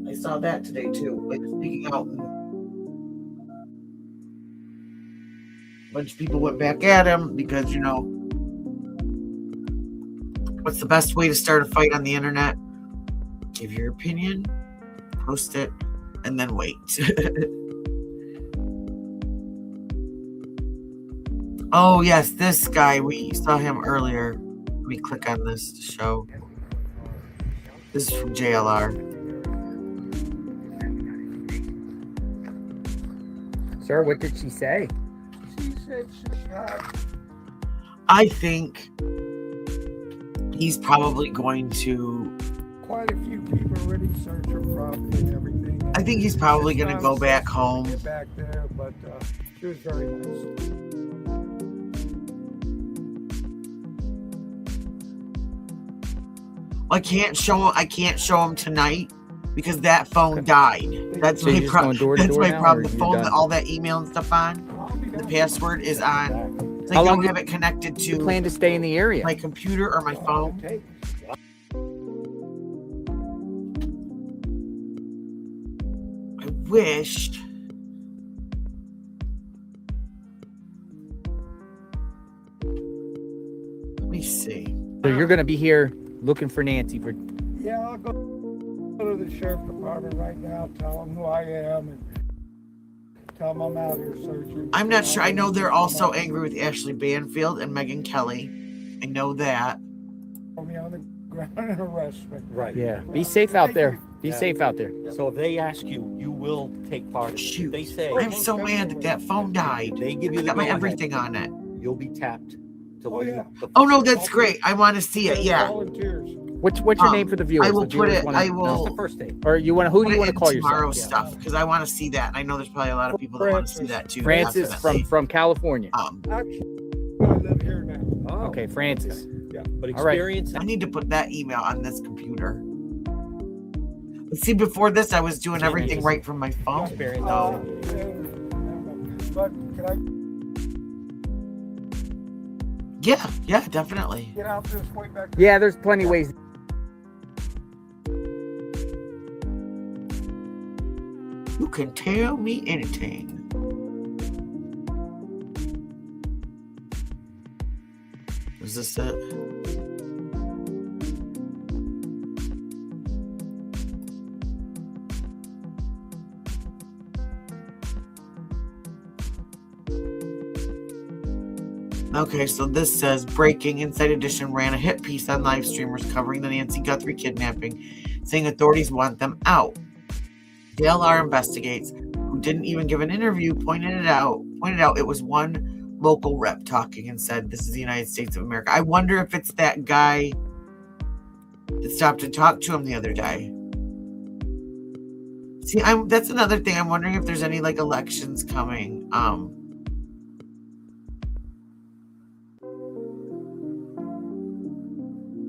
I saw that today too. Like speaking out, and a bunch of people went back at him because what's the best way to start a fight on the internet? Give your opinion, post it, and then wait. Oh, yes, this guy. We saw him earlier. Let me click on this to show. This is from JLR. Sir, what did she say? She said she had I think he's probably going to. quite a few people already searched her property and everything. I think he's probably going to go back home. Get back there, but she was very nice. I can't show him tonight because that phone died. That's So my problem. That's my problem. The or phone you're that done? all that email and stuff on, the password is on. It's like How I long don't do have it connected to Plan to stay in the area. my computer or my phone. Okay. I wished. Let me see. So you're going to be here looking for Nancy for. Yeah, I'll go to to the sheriff's department right now, tell them who I am, and tell them I'm out here searching. I'm not sure. I know they're also angry with Ashley Banfield and Megyn Kelly. I know that. Put me on the ground and arrest me. Right. Yeah. Be safe out there. Be safe out there. So if they ask you, you will take part in it. Shoot. If they say I'm so mad that that phone died. they give you I the got my go-ahead, everything on it. you'll be tapped to Oh, yeah. Oh no, that's great. I want to see it. Yeah. Volunteers. What's your name for the viewers? I will The put viewers it. wanna I know. will. That's the first day. Or you want to? Who Put do you it want to in call tomorrow's yourself? stuff because I want to see that. And I know there's probably a lot of people that want to see that too. Francis definitely. from California. Actually, I live here now. Oh, Okay, Francis. But All right. experience. I need to put that email on this computer. But see, before this, I was doing everything right from my phone. Experience. But can I Yeah, definitely. get out this way back? Yeah, there's plenty of ways. You can tell me anything. Is this it? Okay, so this says breaking Inside Edition ran a hit piece on live streamers covering the Nancy Guthrie kidnapping, saying authorities want them out. Dale R investigates, who didn't even give an interview, pointed out it was one local rep talking and said, "This is the United States of America." I wonder if it's that guy that stopped and talked to him the other day. See, that's another thing. I'm wondering if there's any like elections coming.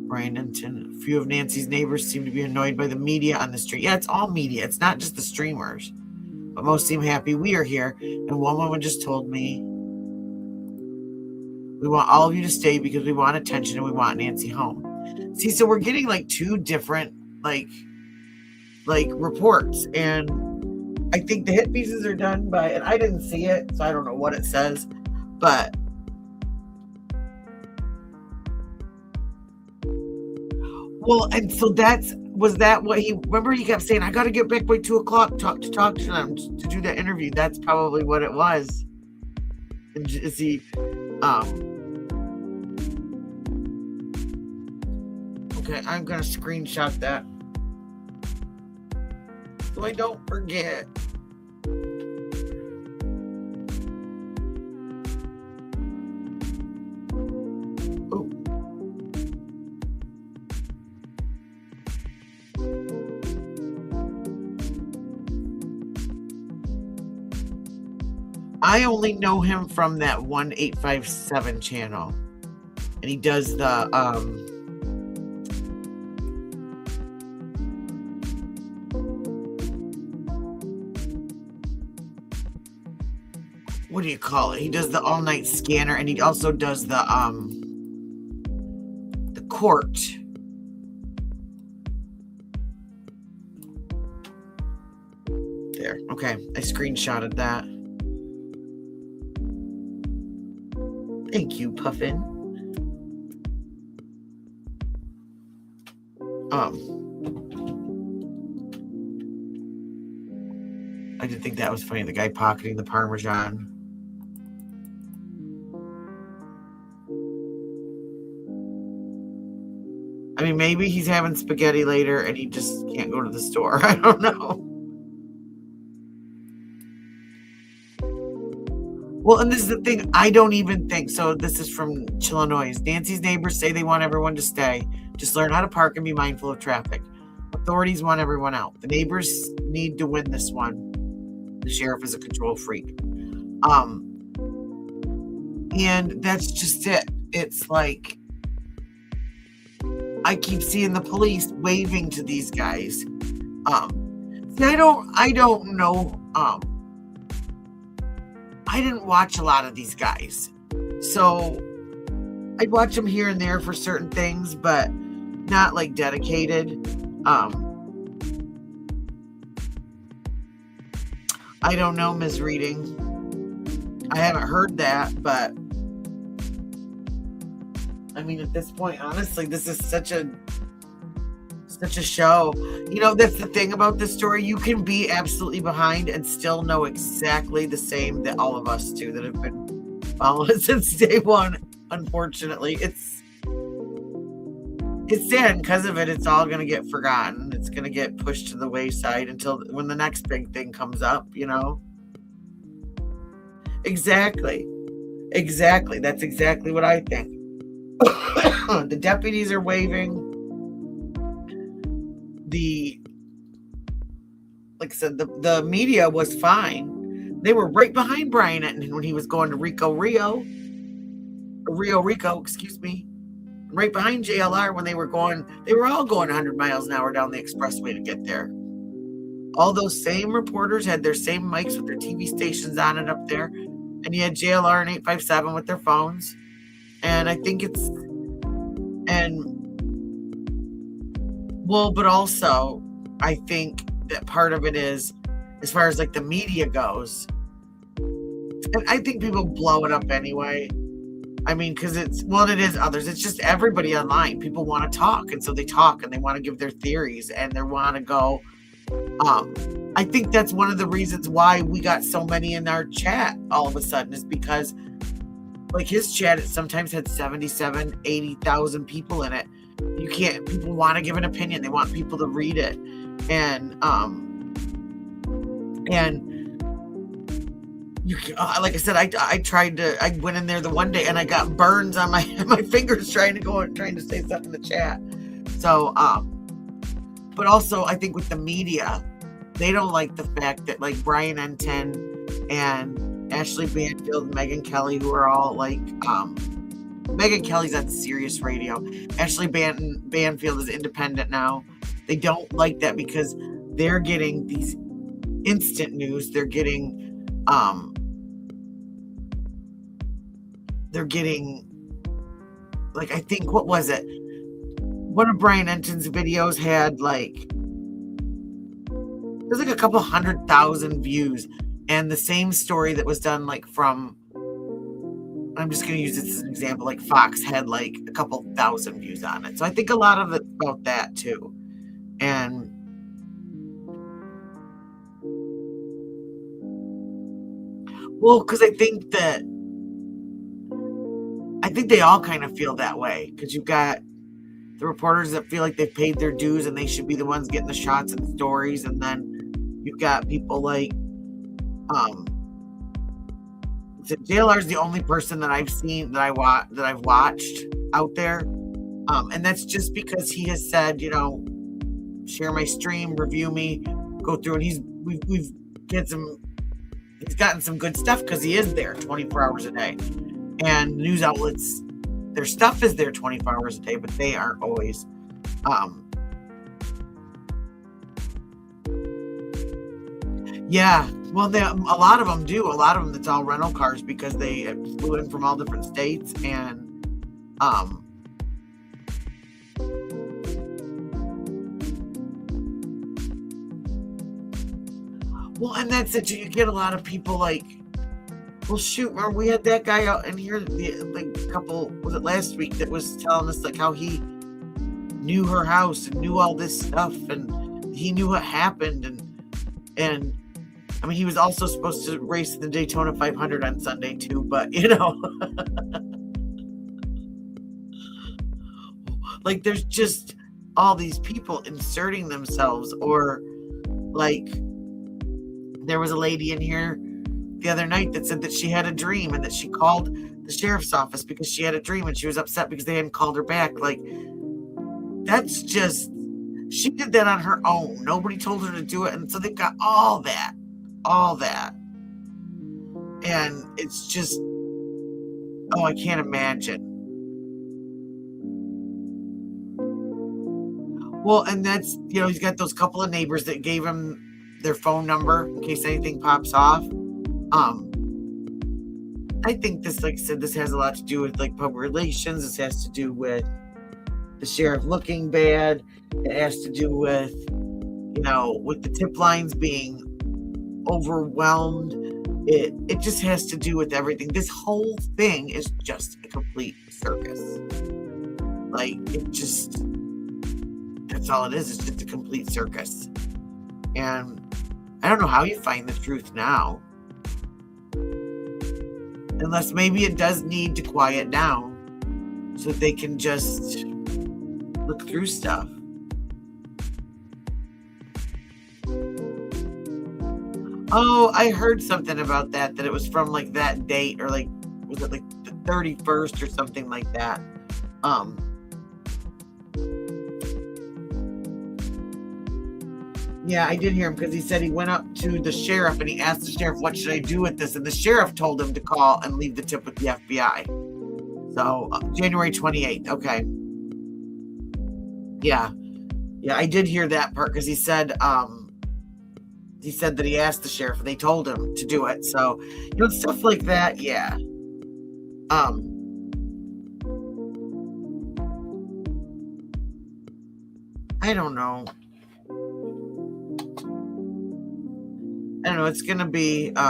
Brandonton. A few of Nancy's neighbors seem to be annoyed by the media on the street. Yeah, it's all media. It's not just the streamers. But most seem happy we are here. And one woman just told me, "We want all of you to stay because we want attention and we want Nancy home." See, so we're getting like two different like reports. And I think the hit pieces are done by, and I didn't see it, so I don't know what it says. But well, and so was that what he, remember he kept saying, "I got to get back by 2:00 to talk to them to do that interview." That's probably what it was. And is he, okay, I'm going to screenshot that so I don't forget. I only know him from that 1857 channel, and he does the what do you call it? He does the all night scanner, and he also does the court. There, okay, I screenshotted that. Thank you, Puffin. I did think that was funny. The guy pocketing the Parmesan. I mean, maybe he's having spaghetti later and he just can't go to the store. I don't know. Well, and this is the thing, I don't even think, so this is from Illinois. Nancy's neighbors say they want everyone to stay. Just learn how to park and be mindful of traffic. Authorities want everyone out. The neighbors need to win this one. The sheriff is a control freak. And that's just it. It's like, I keep seeing the police waving to these guys. See, I don't know, I didn't watch a lot of these guys. So I'd watch them here and there for certain things, but not like dedicated. I don't know, misreading. I haven't heard that, but I mean, at this point, honestly, this is such such a show. You know, that's the thing about this story. You can be absolutely behind and still know exactly the same that all of us do that have been following it since day one. Unfortunately, it's sad. Because of it, it's all going to get forgotten. It's going to get pushed to the wayside until when the next big thing comes up, you know? Exactly. That's exactly what I think. The deputies are waving. Like I said, the media was fine. They were right behind Brian Enton when he was going to Rio Rico, excuse me. Right behind JLR when they were all going 100 miles an hour down the expressway to get there. All those same reporters had their same mics with their TV stations on it up there. And you had JLR and 857 with their phones. And I think but also I think that part of it is, as far as like the media goes, and I think people blow it up anyway. I mean, because it is others. It's just everybody online. People want to talk, and so they talk, and they want to give their theories, and they want to go. I think that's one of the reasons why we got so many in our chat all of a sudden, is because, like, his chat sometimes had 77, 80,000 people in it. People want to give an opinion. They want people to read it. And you like I said, I went in there the one day and I got burns on my fingers trying to say something in the chat. So, but also I think with the media, they don't like the fact that like Brian Enton and Ashley Banfield and Megyn Kelly, who are all like, Megyn Kelly's on Sirius Radio. Ashley Banfield is independent now. They don't like that because they're getting these instant news. They're getting like, I think, what was it? One of Brian Enton's videos had there's like a couple 100,000 views, and the same story that was done like from, I'm just going to use this as an example, like Fox had like a couple thousand views on it. So I think a lot of it's about that too. And well, because I think they all kind of feel that way, because you've got the reporters that feel like they've paid their dues and they should be the ones getting the shots and stories, and then you've got people like JLR is the only person that I've seen that I've watched out there, and that's just because he has said, you know, share my stream, review me, go through, and he's gotten some good stuff because he is there 24 hours a day. And news outlets, their stuff is there 24 hours a day, but they aren't always. Yeah, well, a lot of them do. A lot of them, it's all rental cars because they flew in from all different states. And well, and that's it. You get a lot of people like, well, shoot, remember we had that guy out in here, was it last week, that was telling us like how he knew her house and knew all this stuff, and he knew what happened, and I mean, he was also supposed to race the Daytona 500 on Sunday too, but you know, like there's just all these people inserting themselves, or like there was a lady in here the other night that said that she had a dream and that she called the sheriff's office because she had a dream and she was upset because they hadn't called her back. Like, that's just, she did that on her own. Nobody told her to do it. And so they've got all that. And it's just, I can't imagine. Well, and that's, you know, he's got those couple of neighbors that gave him their phone number in case anything pops off. I think this, like I said, this has a lot to do with like public relations. This has to do with the sheriff looking bad. It has to do with, you know, with the tip lines being overwhelmed. It just has to do with everything. This whole thing is just a complete circus. Like, that's That's all it is. It's just a complete circus. And I don't know how you find the truth now. Unless maybe it does need to quiet down so that they can just look through stuff. Oh, I heard something about that it was from like that date, or like, was it like the 31st or something like that? Yeah, I did hear him, because he said he went up to the sheriff and he asked the sheriff, what should I do with this? And the sheriff told him to call and leave the tip with the FBI. So January 28th. Okay. Yeah, I did hear that part, because he said that he asked the sheriff and they told him to do it. So, stuff like that. Yeah. I don't know. It's going to be, but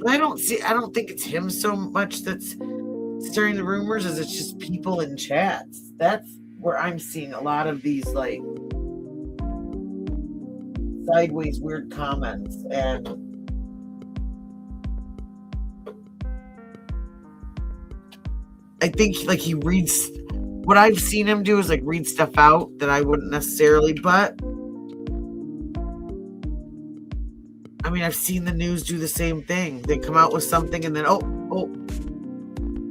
I don't think it's him so much that's stirring the rumors, as it's just people in chats. That's where I'm seeing a lot of these, like, sideways weird comments. And I think, like, he reads, what I've seen him do is, like, read stuff out that I wouldn't necessarily, but I mean, I've seen the news do the same thing. They come out with something and then,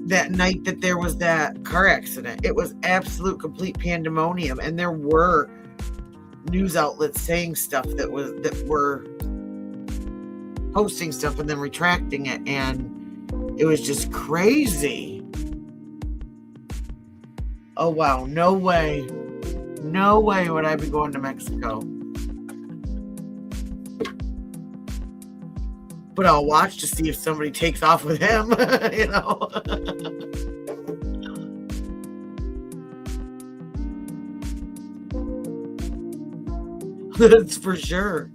that night that there was that car accident, it was absolute complete pandemonium, and there were news outlets saying stuff that were posting stuff and then retracting it, and it was just crazy. Oh wow, no way would I be going to Mexico. But I'll watch to see if somebody takes off with him, That's for sure.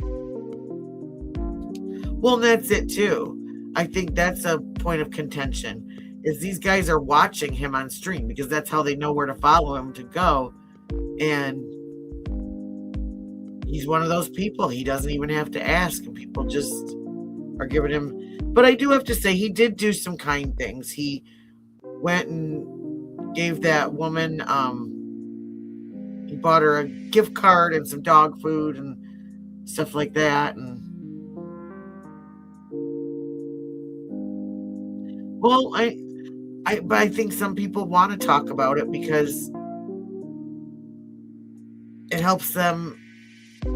Well, and that's it too. I think that's a point of contention, is these guys are watching him on stream, because that's how they know where to follow him to go. And he's one of those people. He doesn't even have to ask, and people just are giving him. But I do have to say, he did do some kind things. He went and gave that woman, he bought her a gift card and some dog food and stuff like that. And well, but I think some people want to talk about it because it helps them.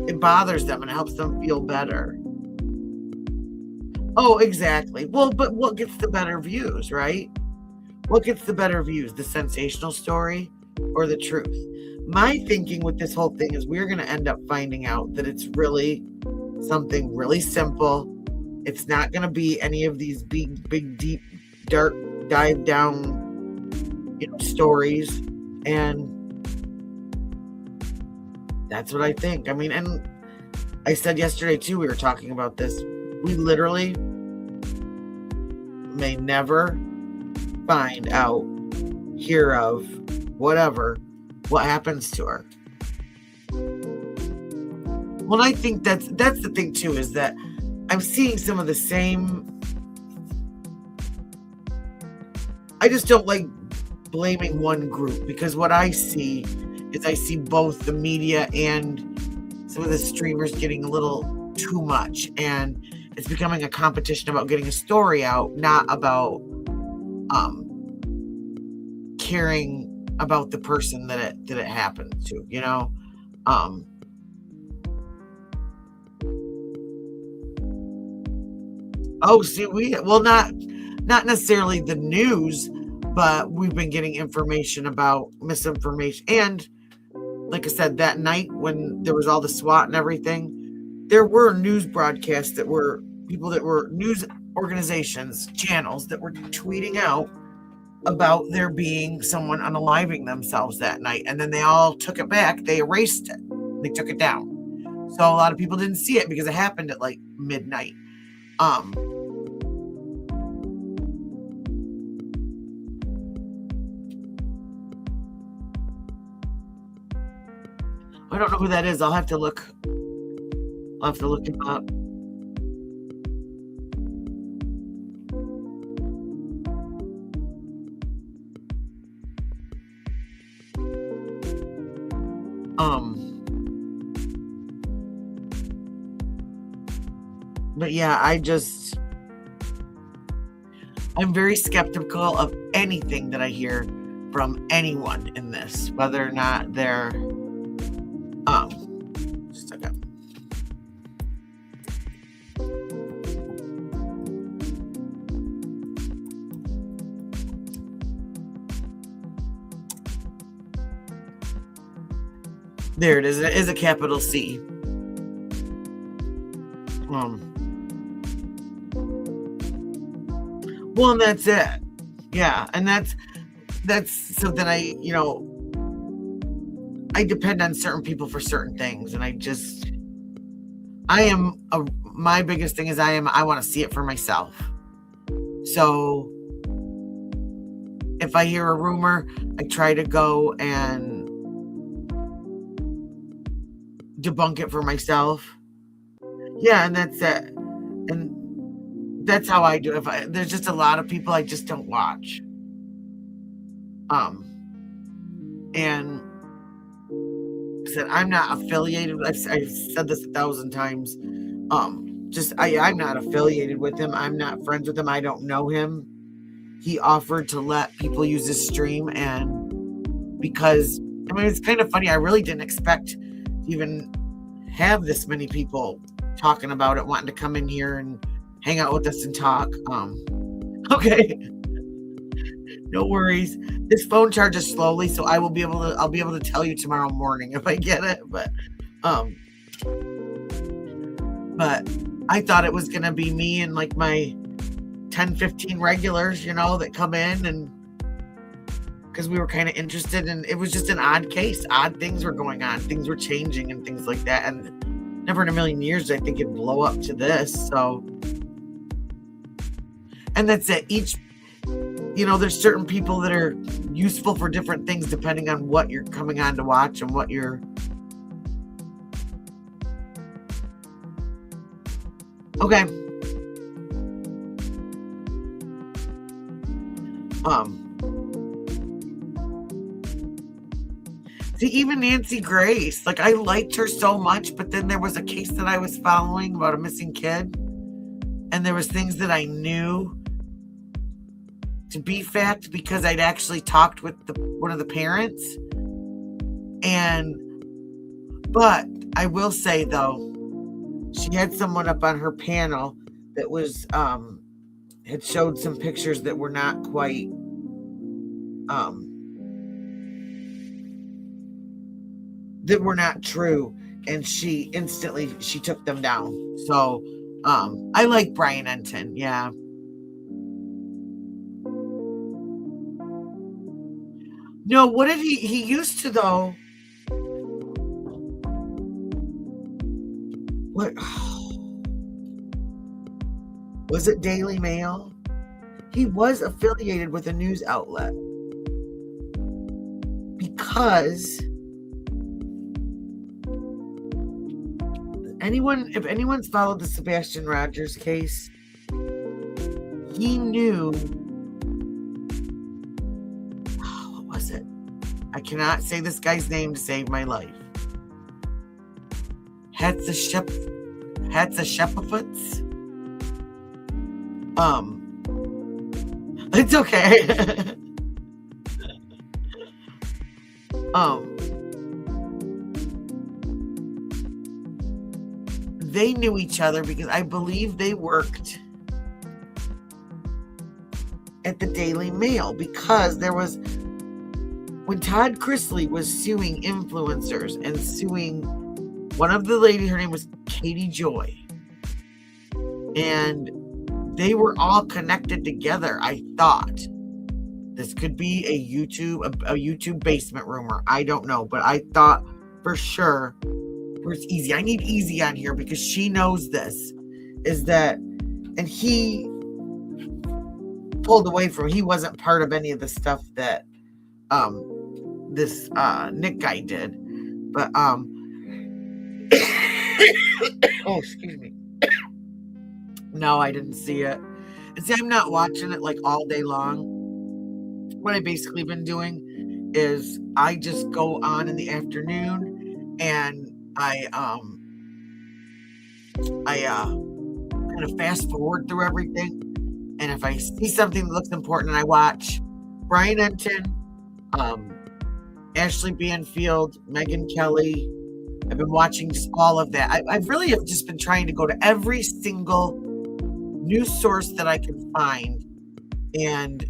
It bothers them and helps them feel better. Oh, exactly. Well, but what gets the better views, right? What gets the better views? The sensational story or the truth? My thinking with this whole thing is we're going to end up finding out that it's really something really simple. It's not going to be any of these big, deep, dark, dive down, stories. And that's what I think. I mean, and I said yesterday too, we were talking about this. We literally may never find out, hear of, whatever, what happens to her. Well, I think that's the thing too, is that I'm seeing some of the same. I just don't like blaming one group, because what I see is I see both the media and some of the streamers getting a little too much, and it's becoming a competition about getting a story out, not about caring about the person that it happened to, not necessarily the news, but we've been getting information about misinformation. And like I said, that night when there was all the SWAT and everything, there were news broadcasts that were people that were news organizations, channels that were tweeting out about there being someone unaliving themselves that night. And then they all took it back. They erased it. They took it down. So a lot of people didn't see it because it happened at like midnight. I don't know who that is. I'll have to look him up. But yeah, I'm very skeptical of anything that I hear from anyone in this, whether or not they're, just a second. There it is. It is a capital C. Well, and that's it. Yeah, and that's something I depend on certain people for certain things, and my biggest thing is I want to see it for myself. So if I hear a rumor, I try to go and debunk it for myself. Yeah, and that's it. And that's how I do it. There's just a lot of people I just don't watch. And said I'm not affiliated. I've said this 1,000 times. I'm not affiliated with him. I'm not friends with him. I don't know him. He offered to let people use his stream, and because it's kind of funny. I really didn't expect to even have this many people talking about it, wanting to come in here and hang out with us and talk. Okay. No worries. This phone charges slowly, so I'll be able to tell you tomorrow morning if I get it. But I thought it was gonna be me and like my 10-15 regulars, that come in, and because we were kind of interested, and it was just an odd case. Odd things were going on, things were changing and things like that, and never in a million years I think it'd blow up to this. So, and that's it. There's certain people that are useful for different things depending on what you're coming on to watch and what you're. Okay. See, even Nancy Grace, like I liked her so much, but then there was a case that I was following about a missing kid, and there was things that I knew to be fact because I'd actually talked with one of the parents. But I will say though, she had someone up on her panel that was had showed some pictures that were not quite that were not true, and she took them down. So I like Brian Enton. Yeah. No, what did he used to though? What was it? Daily Mail? He was affiliated with a news outlet because if anyone's followed the Sebastian Rogers case, he knew. What was it? I cannot say this guy's name to save my life. Hatshepsut's. It's okay. They knew each other because I believe they worked at the Daily Mail, because there was, when Todd Chrisley was suing influencers and suing one of the ladies, her name was Katie Joy, and they were all connected together. I thought this could be a YouTube basement rumor. I don't know, but I thought for sure where's Easy? I need Easy on here because she knows this. Is that, and he pulled away from, he wasn't part of any of the stuff that this Nick guy did. But oh, excuse me. No, I didn't see it. And see, I'm not watching it like all day long. What I basically been doing is I just go on in the afternoon and I kind of fast forward through everything. And if I see something that looks important, I watch Brian Enton, Ashley Banfield, Megyn Kelly. I've been watching just all of that. I really have just been trying to go to every single news source that I can find. And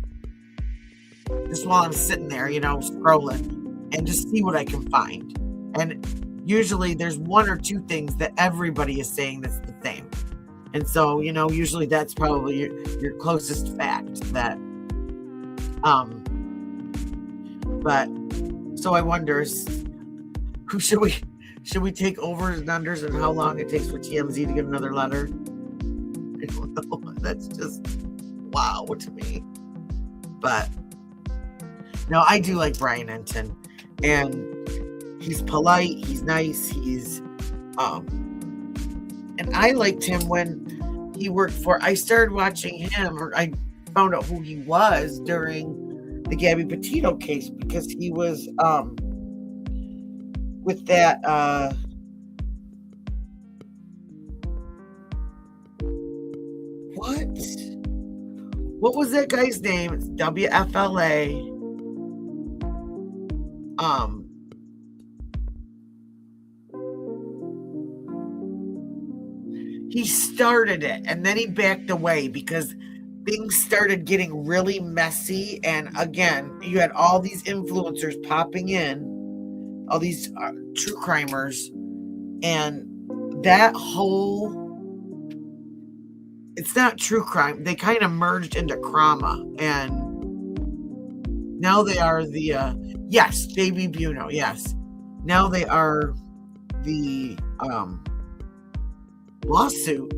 just while I'm sitting there, scrolling and just see what I can find. And usually there's one or two things that everybody is saying that's the same. And so, usually that's probably your closest fact that, but so I wonder, who should we take overs and unders and how long it takes for TMZ to get another letter? I don't know. That's just wow to me. But no, I do like Brian Enton, and he's polite, he's nice, he's and I liked him when he worked for, I started watching him, or I found out who he was during the Gabby Petito case, because he was with that what was that guy's name? It's WFLA. He started it and then he backed away because things started getting really messy. And again, you had all these influencers popping in, all these true crimers, and that whole, it's not true crime. They kind of merged into Crama, and now they are the, yes, Baby Buno, yes. Now they are the lawsuit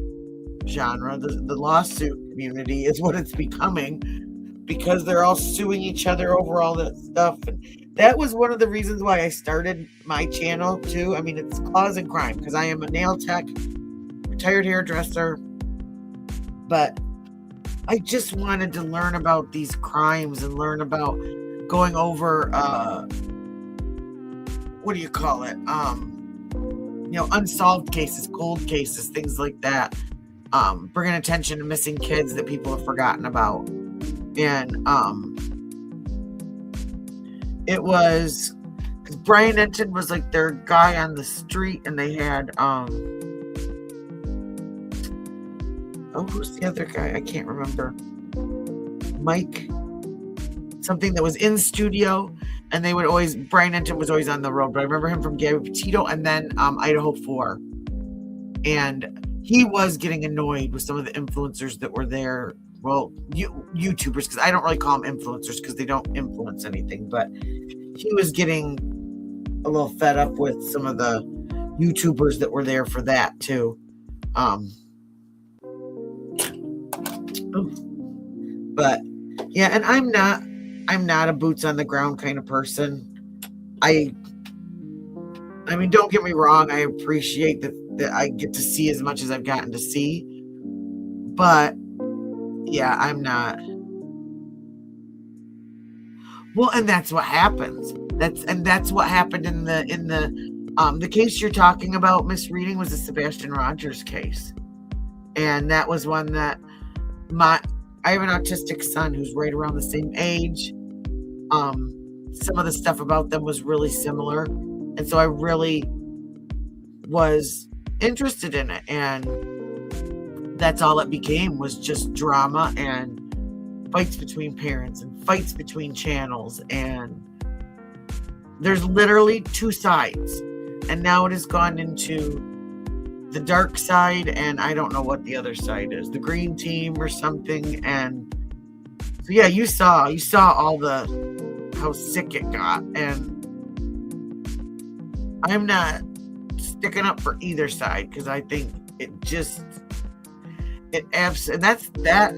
genre. The lawsuit community is what it's becoming, because they're all suing each other over all that stuff. And that was one of the reasons why I started my channel too. I mean, it's Clawz and Crime, because I am a nail tech, retired hairdresser, but I just wanted to learn about these crimes and learn about going over what do you call it? Unsolved cases, cold cases, things like that. Bringing attention to missing kids that people have forgotten about. And it was, because Brian Enton was like their guy on the street, and they had who's the other guy? I can't remember. Mike something that was in studio, and they would always, Brian Enton was always on the road, but I remember him from Gabby Petito and then Idaho 4. And he was getting annoyed with some of the influencers that were there. Well, YouTubers, because I don't really call them influencers because they don't influence anything, but he was getting a little fed up with some of the YouTubers that were there for that too. But yeah, and I'm not a boots on the ground kind of person. I mean, don't get me wrong, I appreciate that I get to see as much as I've gotten to see, but yeah, I'm not. Well, and that's what happens. That's what happened in the case you're talking about, misreading, was the Sebastian Rogers case. And that was one that I have an autistic son who's right around the same age. Some of the stuff about them was really similar. And so I really was interested in it. And that's all it became, was just drama and fights between parents and fights between channels. And there's literally two sides. And now it has gone into the dark side, and I don't know what the other side is, the green team or something. And so yeah, you saw all how sick it got. And I'm not sticking up for either side, because I think it and that's that.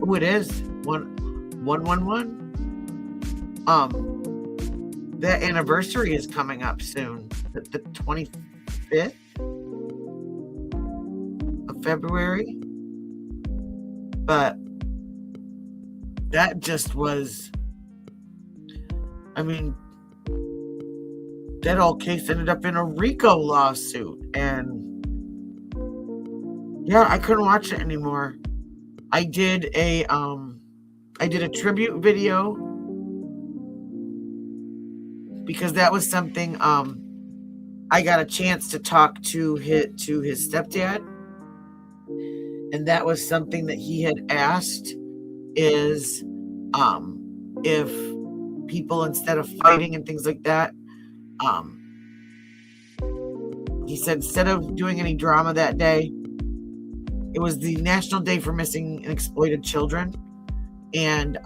Who it is? 111. That anniversary is coming up soon, the 25th of February. But that just was, I mean, that whole case ended up in a RICO lawsuit, and yeah, I couldn't watch it anymore. I did a tribute video because that was something I got a chance to talk to his stepdad, and that was something that he had asked is if people, instead of fighting and things like that, he said instead of doing any drama that day, it was the National Day for Missing and Exploited Children, and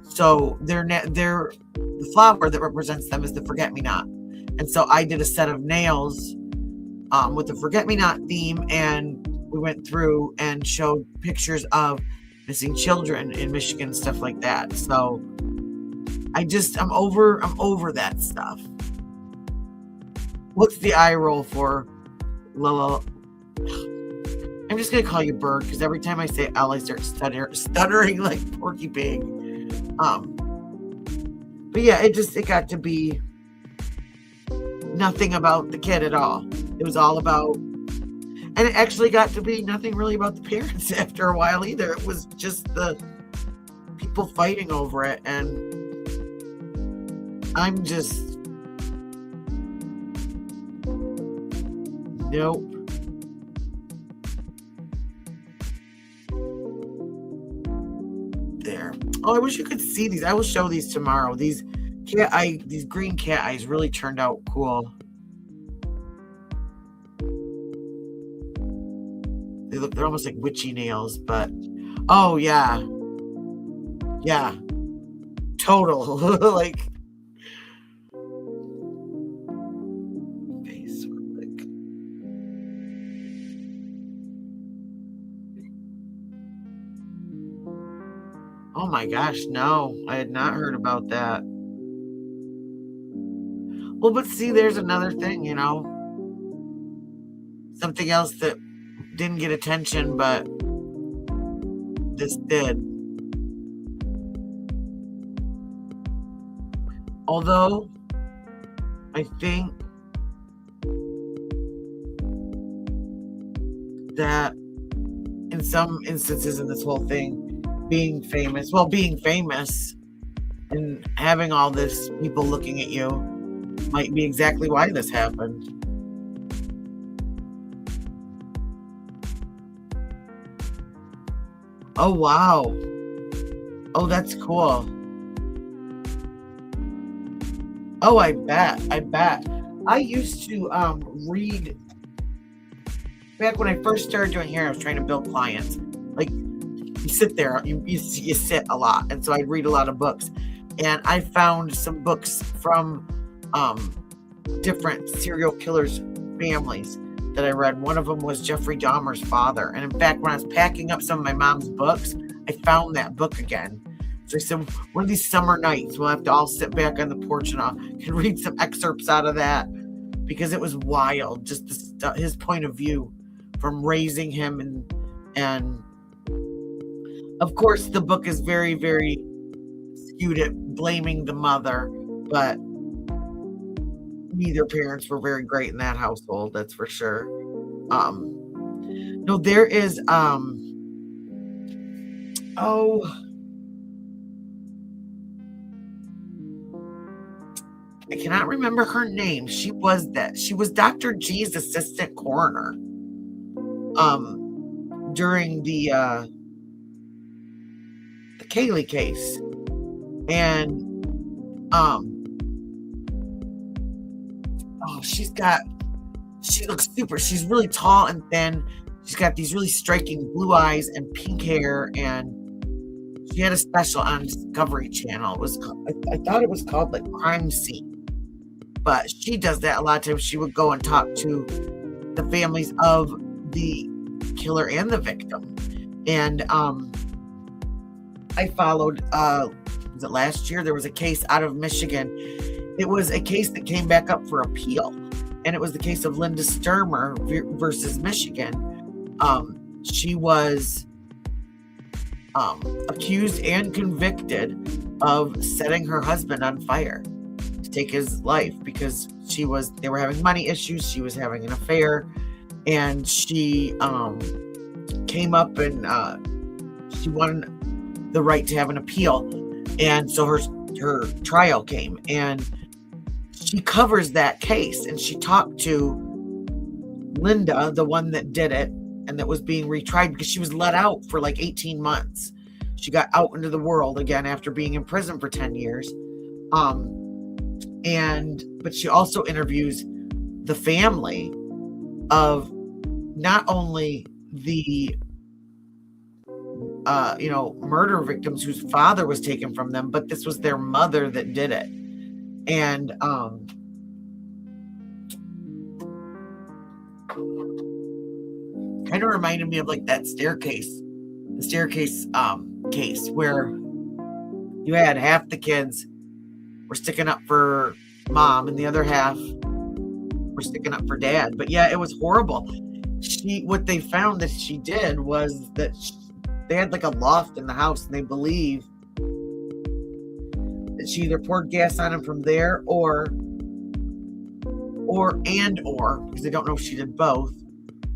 so the flower that represents them is the forget-me-not, and so I did a set of nails with the forget-me-not theme, and we went through and showed pictures of missing children in Michigan and stuff like that. So I'm over that stuff. What's the eye roll for? Lila? I'm just gonna call you Bird, because every time I say L, I start stuttering like Porky Pig. But yeah, it got to be nothing about the kid at all. It was all about, and it actually got to be nothing really about the parents after a while either. It was just the people fighting over it, and I'm just, nope. There. Oh, I wish you could see these. I will show these tomorrow. These green cat eyes really turned out cool. They're almost like witchy nails, but oh yeah. Yeah. Total. Like face like. Oh my gosh, no. I had not heard about that. Well, but see, there's another thing, something else that didn't get attention, but this did. Although, I think that in some instances in this whole thing, being famous and having all this people looking at you might be exactly why this happened. Oh, wow. Oh, that's cool. Oh, I bet. I used to read, back when I first started doing hair, I was trying to build clients. Like, you sit there, you sit a lot. And so I'd read a lot of books. And I found some books from different serial killers' families that I read. One of them was Jeffrey Dahmer's father. And in fact, when I was packing up some of my mom's books, I found that book again. So I said, one of these summer nights, we'll have to all sit back on the porch and I can read some excerpts out of that, because it was wild. Just his point of view from raising him. And of course, the book is very, very skewed at blaming the mother, but neither parents were very great in that household, that's for sure. No, there is I cannot remember her name. She was Dr. G's assistant coroner during the Kaylee case. And she looks super. She's really tall and thin. She's got these really striking blue eyes and pink hair, and she had a special on Discovery Channel. I thought it was called like Crime Scene. But she does that a lot of times. She would go and talk to the families of the killer and the victim. And I followed, was it last year? There was a case out of Michigan. It was a case that came back up for appeal. And it was the case of Linda Sturmer versus Michigan. She was accused and convicted of setting her husband on fire to take his life because they were having money issues. She was having an affair, and she came up and she wanted the right to have an appeal. And so her trial came, and she covers that case, and she talked to Linda, the one that did it and that was being retried, because she was let out for like 18 months. She got out into the world again after being in prison for 10 years. But she also interviews the family of not only the murder victims whose father was taken from them, but this was their mother that did it. And kind of reminded me of like that staircase case where you had half the kids were sticking up for mom and the other half were sticking up for dad. But yeah, it was horrible. What they found that she did was that they had like a loft in the house, and they believe that she either poured gas on him from there or because they don't know if she did both,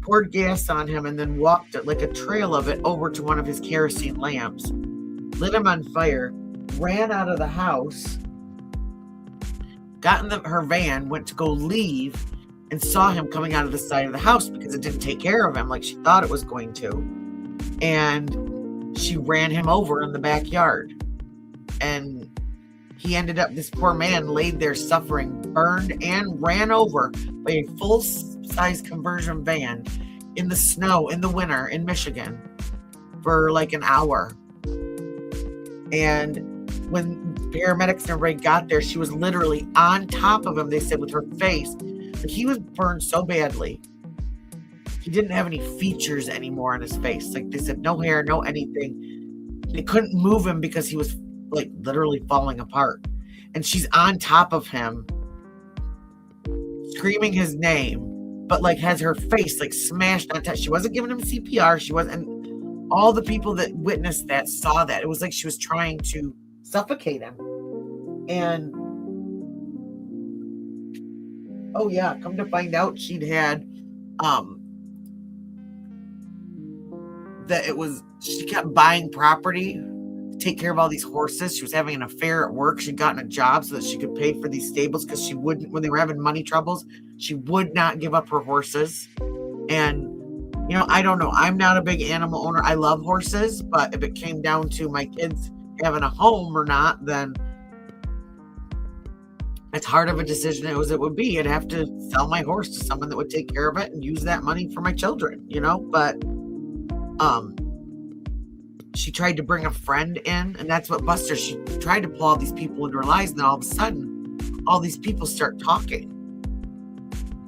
poured gas on him and then walked it like a trail of it over to one of his kerosene lamps, lit him on fire, ran out of the house, got in her van, went to go leave, and saw him coming out of the side of the house because it didn't take care of him like she thought it was going to. And she ran him over in the backyard. And he ended up, this poor man laid there suffering, burned and ran over by a full-size conversion van in the snow in the winter in Michigan for like an hour. And when paramedics and everybody got there, she was literally on top of him, they said, with her face. But he was burned so badly. He didn't have any features anymore on his face. Like they said, no hair, no anything. They couldn't move him because he was like literally falling apart. And she's on top of him, screaming his name, but like has her face like smashed on top. She wasn't giving him CPR. She wasn't. And all the people that witnessed that saw that. It was like she was trying to suffocate him. And oh yeah, come to find out, she'd had she kept buying property to take care of all these horses. She was having an affair at work. She'd gotten a job so that she could pay for these stables, because she wouldn't, when they were having money troubles, she would not give up her horses. And I don't know, I'm not a big animal owner. I love horses, but if it came down to my kids having a home or not, then as hard of a decision as it would be, I'd have to sell my horse to someone that would take care of it and use that money for my children, but she tried to bring a friend in, and that's what busted her. She tried to pull all these people into her lives, and then all of a sudden all these people start talking.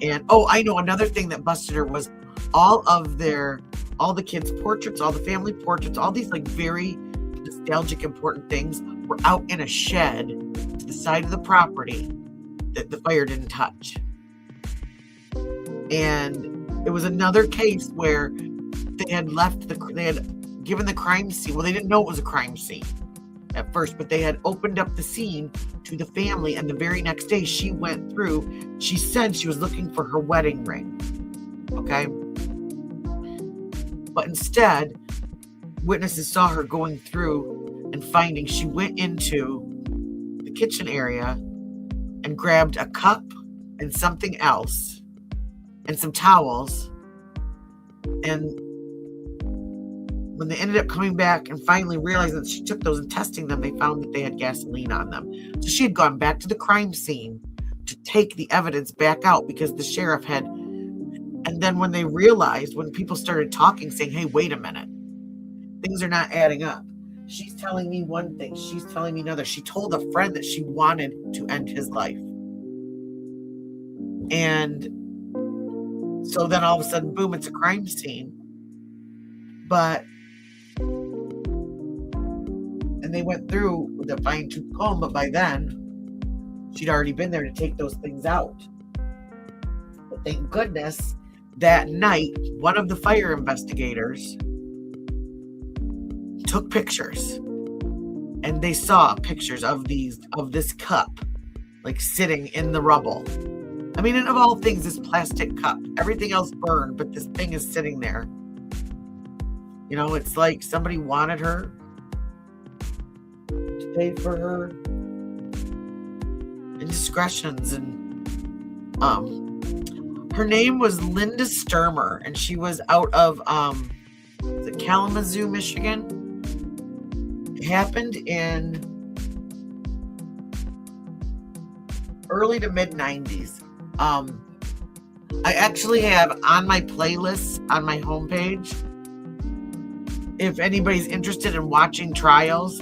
And I know another thing that busted her was all the kids' portraits, all the family portraits, all these like very nostalgic important things were out in a shed to the side of the property that the fire didn't touch. And it was another case where they had given the crime scene. Well, they didn't know it was a crime scene at first, but they had opened up the scene to the family. And the very next day she went through, she said she was looking for her wedding ring. Okay. But instead, witnesses saw her going through and finding, she went into the kitchen area and grabbed a cup and something else and some towels. And when they ended up coming back and finally realizing that she took those and testing them, they found that they had gasoline on them. So she had gone back to the crime scene to take the evidence back out because the sheriff had. And then when they realized, when people started talking, saying, hey, wait a minute, things are not adding up. She's telling me one thing. She's telling me another. She told a friend that she wanted to end his life. And so then all of a sudden, boom, it's a crime scene. And they went through with a fine-tooth comb, but by then, she'd already been there to take those things out. But thank goodness, that night, one of the fire investigators took pictures. And they saw pictures of this cup, like sitting in the rubble. I mean, and of all things, this plastic cup. Everything else burned, but this thing is sitting there. You know, it's like somebody wanted her to pay for her indiscretions. And her name was Linda Sturmer, and she was out of Kalamazoo, Michigan. It happened in early to mid 90s. I actually have on my playlist on my homepage, if anybody's interested in watching trials,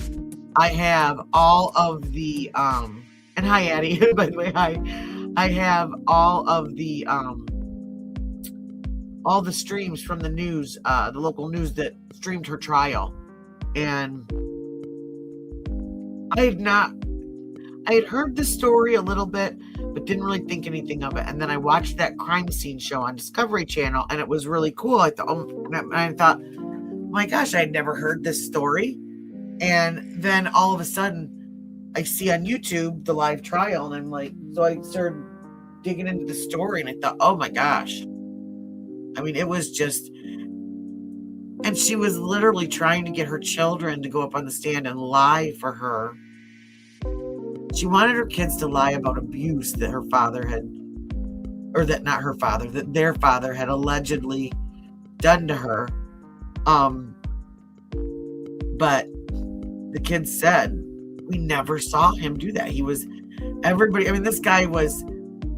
I have all of the and hi Addie, by the way, hi. I have all the streams from the news, the local news that streamed her trial. And I had heard the story a little bit, but didn't really think anything of it. And then I watched that crime scene show on Discovery Channel, and it was really cool. I thought, oh my gosh, I had never heard this story. And then all of a sudden, I see on YouTube the live trial, and I'm like, so I started digging into the story, and I thought, oh my gosh. I mean, it was just, and she was literally trying to get her children to go up on the stand and lie for her. She wanted her kids to lie about abuse that her father had, or that not her father, that their father had allegedly done to her. But the kids said, we never saw him do that. He was everybody. I mean, this guy was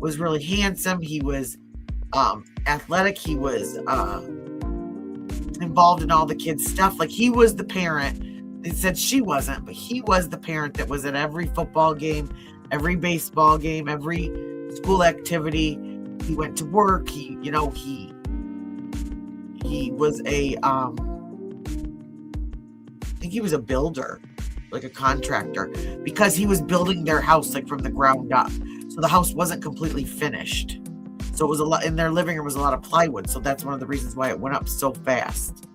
really handsome. He was athletic. He was involved in all the kids' stuff. Like, he was the parent. They said she wasn't, but he was the parent that was at every football game, every baseball game, every school activity. He went to work. He was a, I think he was a builder, like a contractor, because he was building their house like from the ground up. So the house wasn't completely finished. So it was a lot in their living room was a lot of plywood. So that's one of the reasons why it went up so fast.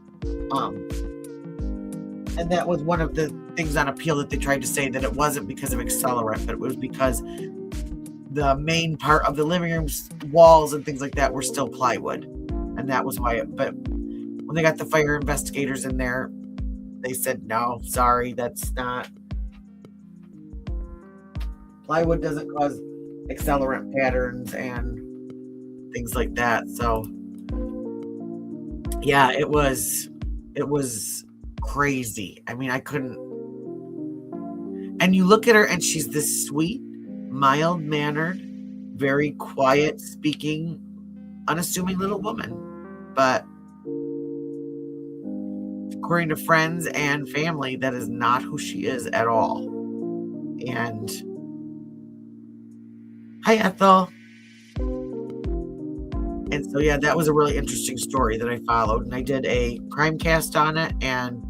And that was one of the things on appeal that they tried to say, that it wasn't because of accelerant, but it was because the main part of the living room's walls and things like that were still plywood. And that was why but when they got the fire investigators in there, they said, no, sorry, that's not. Plywood doesn't cause accelerant patterns and things like that. So yeah, it was crazy. I mean, I couldn't. And you look at her and she's this sweet, mild-mannered, very quiet speaking, unassuming little woman. But according to friends and family, that is not who she is at all. And hi, Ethel. And so, yeah, that was a really interesting story that I followed. And I did a crime cast on it. And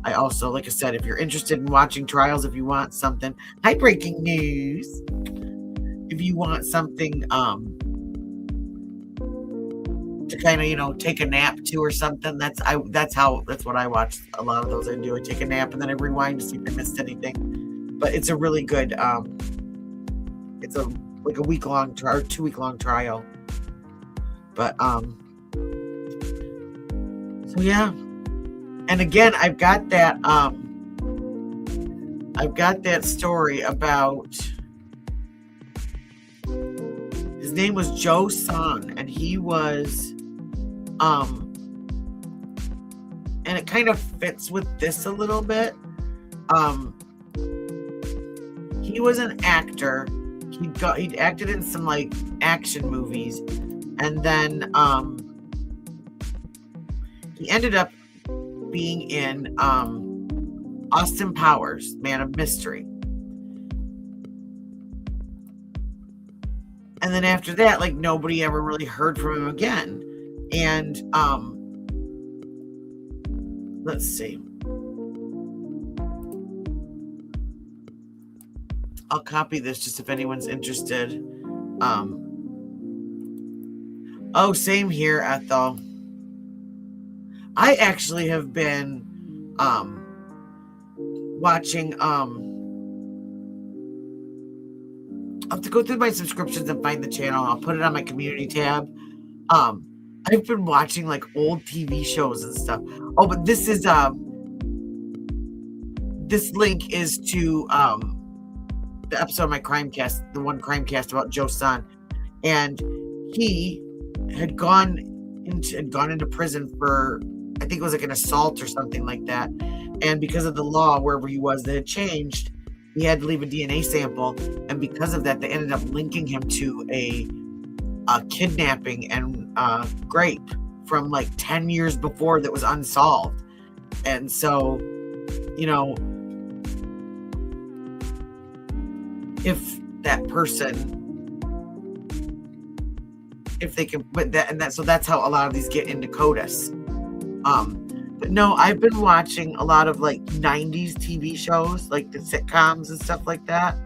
I also, like I said, if you're interested in watching trials, if you want something, hi, breaking news. If you want something to kind of, take a nap to or something, that's what I watch. A lot of those I do. I take a nap and then I rewind to see if I missed anything. But it's a really good, it's a week-long or 2-week-long trial. But so yeah. And again, I've got that story about, his name was Joe Son, and he was and it kind of fits with this a little bit. He was an actor. He'd acted in some like action movies, and then he ended up being in Austin Powers, Man of Mystery. And then after that, like, nobody ever really heard from him again. And let's see. I'll copy this just if anyone's interested. Oh, same here, Ethel. I actually have been watching I'll have to go through my subscriptions and find the channel. I'll put it on my community tab. I've been watching like old TV shows and stuff. Oh, but this is this link is to the episode of my Crimecast, the one Crimecast about Joe's son, and he had gone into prison for, I think it was like an assault or something like that, and because of the law wherever he was that had changed, he had to leave a DNA sample, and because of that, they ended up linking him to a kidnapping and rape from like 10 years before that was unsolved. And so, you know, if that person, if they can put that, and that, so that's how a lot of these get into CODIS. But no, I've been watching a lot of like 90s TV shows, like the sitcoms and stuff like that.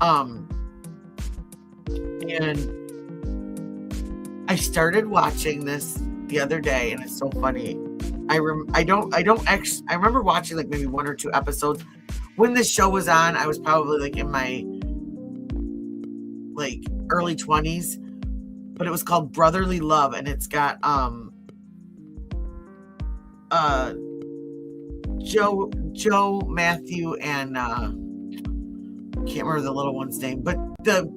And I started watching this the other day, and it's so funny. I remember watching like maybe 1 or 2 episodes. When this show was on, I was probably like in my like early 20s, but it was called Brotherly Love, and it's got Joe, Matthew, and can't remember the little one's name, but the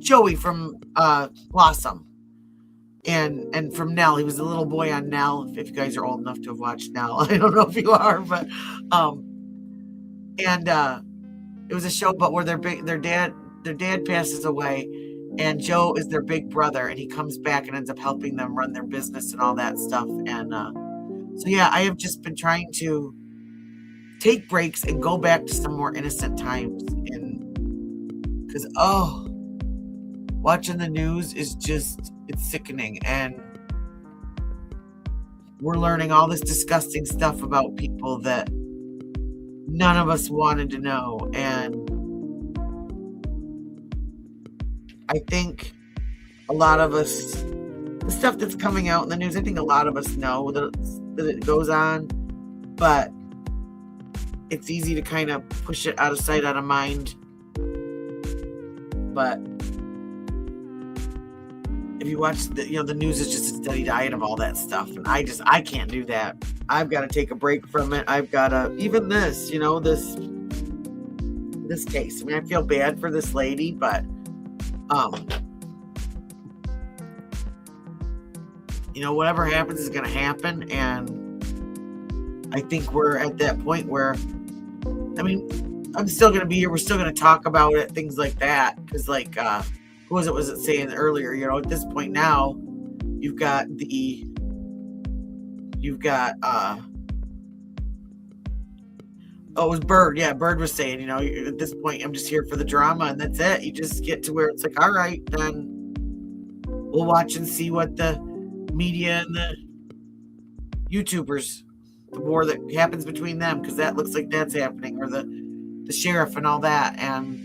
Joey from Blossom, and from Nell. He was the little boy on Nell. If you guys are old enough to have watched Nell, I don't know if you are, but and it was a show, but where their dad passes away, and Joe is their big brother, and he comes back and ends up helping them run their business and all that stuff. And so yeah, I have just been trying to take breaks and go back to some more innocent times, and because watching the news is just, it's sickening, and we're learning all this disgusting stuff about people that none of us wanted to know. And I think a lot of us, the stuff that's coming out in the news, I think a lot of us know that it goes on, but it's easy to kind of push it out of sight, out of mind. But if you watch the news is just a steady diet of all that stuff, and I can't do that. I've got to take a break from it. I've got to, even this, this case. I mean, I feel bad for this lady, but whatever happens is going to happen. And I think we're at that point where, I mean, I'm still going to be here. We're still going to talk about it, things like that. Because like, who was it saying earlier, at this point now, you've got it was Bird. Yeah, Bird was saying, at this point, I'm just here for the drama, and that's it. You just get to where it's like, all right, then we'll watch and see what the media and the YouTubers, the war that happens between them, because that looks like that's happening, or the sheriff and all that. And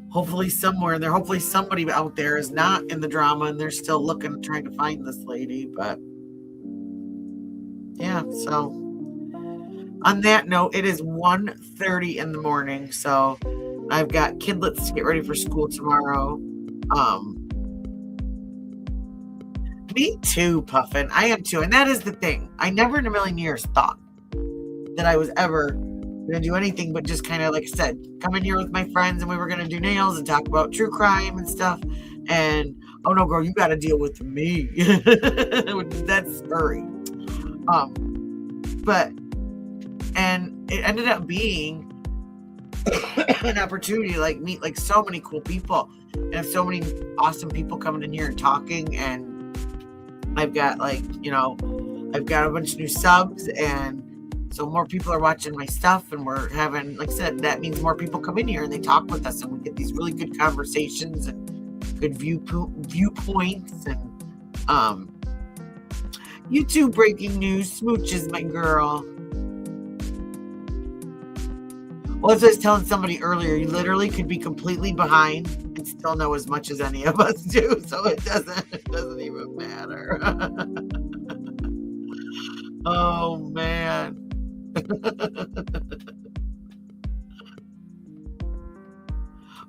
hopefully somebody out there is not in the drama, and they're still trying to find this lady. But yeah, so on that note, it is 1:30 in the morning, so I've got kidlets to get ready for school tomorrow. Me too, Puffin. I am too, and that is the thing. I never in a million years thought that I was ever going to do anything but just kind of, like I said, come in here with my friends, and we were going to do nails and talk about true crime and stuff. And, oh no, girl, you got to deal with me. That's scary. And it ended up being an opportunity to like meet like so many cool people, and have so many awesome people coming in here and talking. And I've got I've got a bunch of new subs, and So more people are watching my stuff, and we're having, like I said, that means more people come in here and they talk with us, and we get these really good conversations and good viewpoints. And YouTube breaking news, smooches, my girl. Well, as I was telling somebody earlier, you literally could be completely behind and still know as much as any of us do. So it doesn't even matter. Oh man.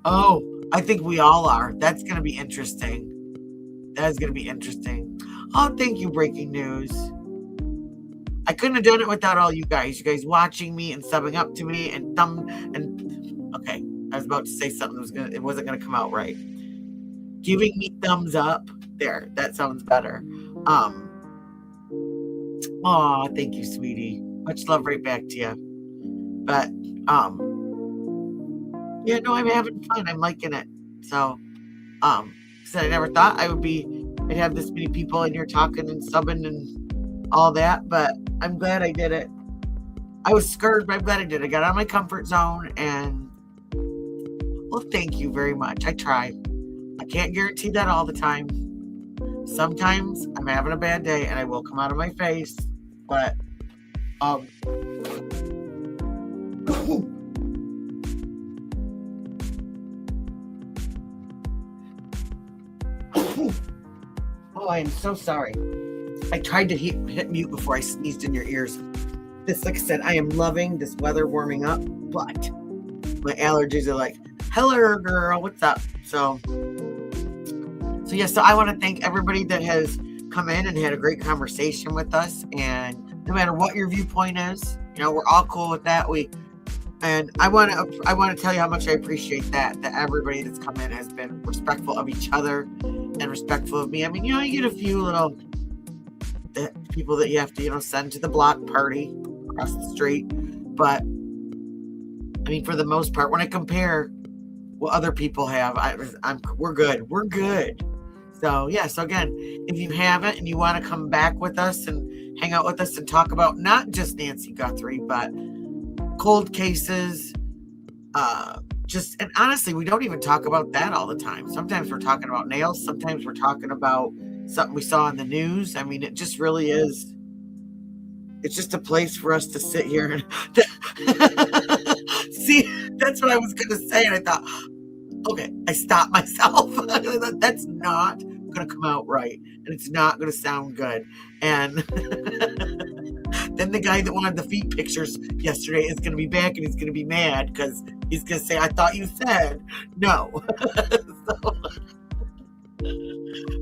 Oh, I think we all are. That's going to be interesting. That is going to be interesting. Oh, thank you, breaking news. I couldn't have done it without all you guys. You guys watching me and subbing up to me and okay, I was about to say something it wasn't gonna come out right. Giving me thumbs up. There, that sounds better. Oh, thank you, sweetie. Much love right back to you. But yeah, no, I'm having fun. I'm liking it. So so I never thought I'd have this many people in here talking and subbing and all that, but I'm glad I did it. I was scared, but I'm glad I did it. I got out of my comfort zone, and well, thank you very much. I try. I can't guarantee that all the time. Sometimes I'm having a bad day and I will come out of my face, but oh, I am so sorry. I tried to hit mute before I sneezed in your ears. This, like I said, I am loving this weather warming up, but my allergies are like, hello, girl, what's up? So yeah, so I want to thank everybody that has come in and had a great conversation with us. And no matter what your viewpoint is, we're all cool with that. And I want to tell you how much I appreciate that everybody that's come in has been respectful of each other and respectful of me. I mean, you get a few little people that you have to, send to the block party across the street. But I mean, for the most part, when I compare what other people have, we're good. We're good. So yeah. So again, if you haven't and you want to come back with us and hang out with us and talk about not just Nancy Guthrie, but cold cases, and honestly, we don't even talk about that all the time. Sometimes we're talking about nails. Sometimes we're talking about something we saw in the news. I mean, it just really is. It's just a place for us to sit here and see. That's what I was going to say. And I thought, okay, I stopped myself. That's not going to come out right. And it's not going to sound good. And then the guy that wanted the feet pictures yesterday is going to be back and he's going to be mad because he's going to say, I thought you said no.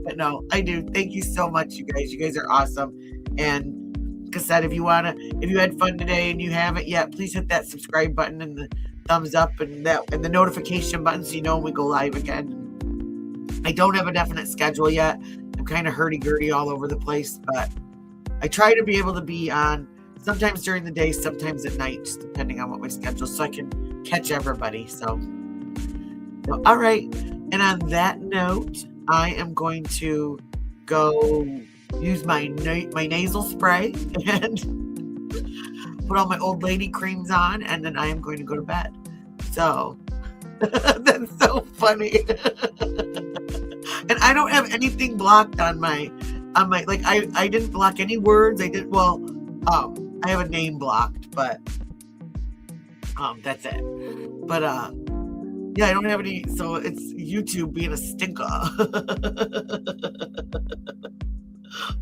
But no, I do. Thank you so much, you guys. You guys are awesome. And like I said, if you had fun today and you haven't yet, please hit that subscribe button and the thumbs up and the notification button so you know when we go live again. I don't have a definite schedule yet. I'm kind of hurdy-gurdy all over the place, but I try to be able to be on sometimes during the day, sometimes at night, just depending on what my schedule, so I can catch everybody. So all right. And on that note, I am going to go use my nasal spray and put all my old lady creams on, and then I am going to go to bed. So that's so funny. And I don't have anything blocked on my I didn't block any words. I have a name blocked, but that's it. But yeah, I don't have any, so it's YouTube being a stinker.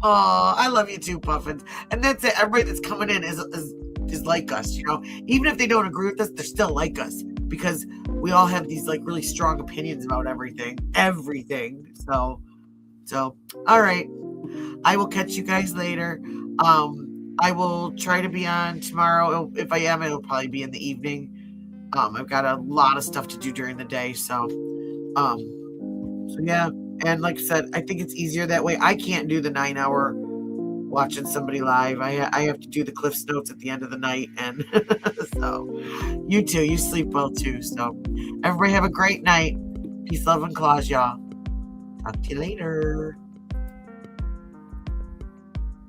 Oh, I love you too, Puffins. And that's it. Everybody that's coming in is like us, Even if they don't agree with us, they're still like us because we all have these really strong opinions about everything. So all right. I will catch you guys later. I will try to be on tomorrow. If I am, it'll probably be in the evening. I've got a lot of stuff to do during the day. So yeah. And like I said, I think it's easier that way. I can't do the 9-hour watching somebody live. I have to do the Cliff's Notes at the end of the night. And so you too, you sleep well too. So everybody have a great night. Peace, love, and Clawz, y'all. Talk to you later.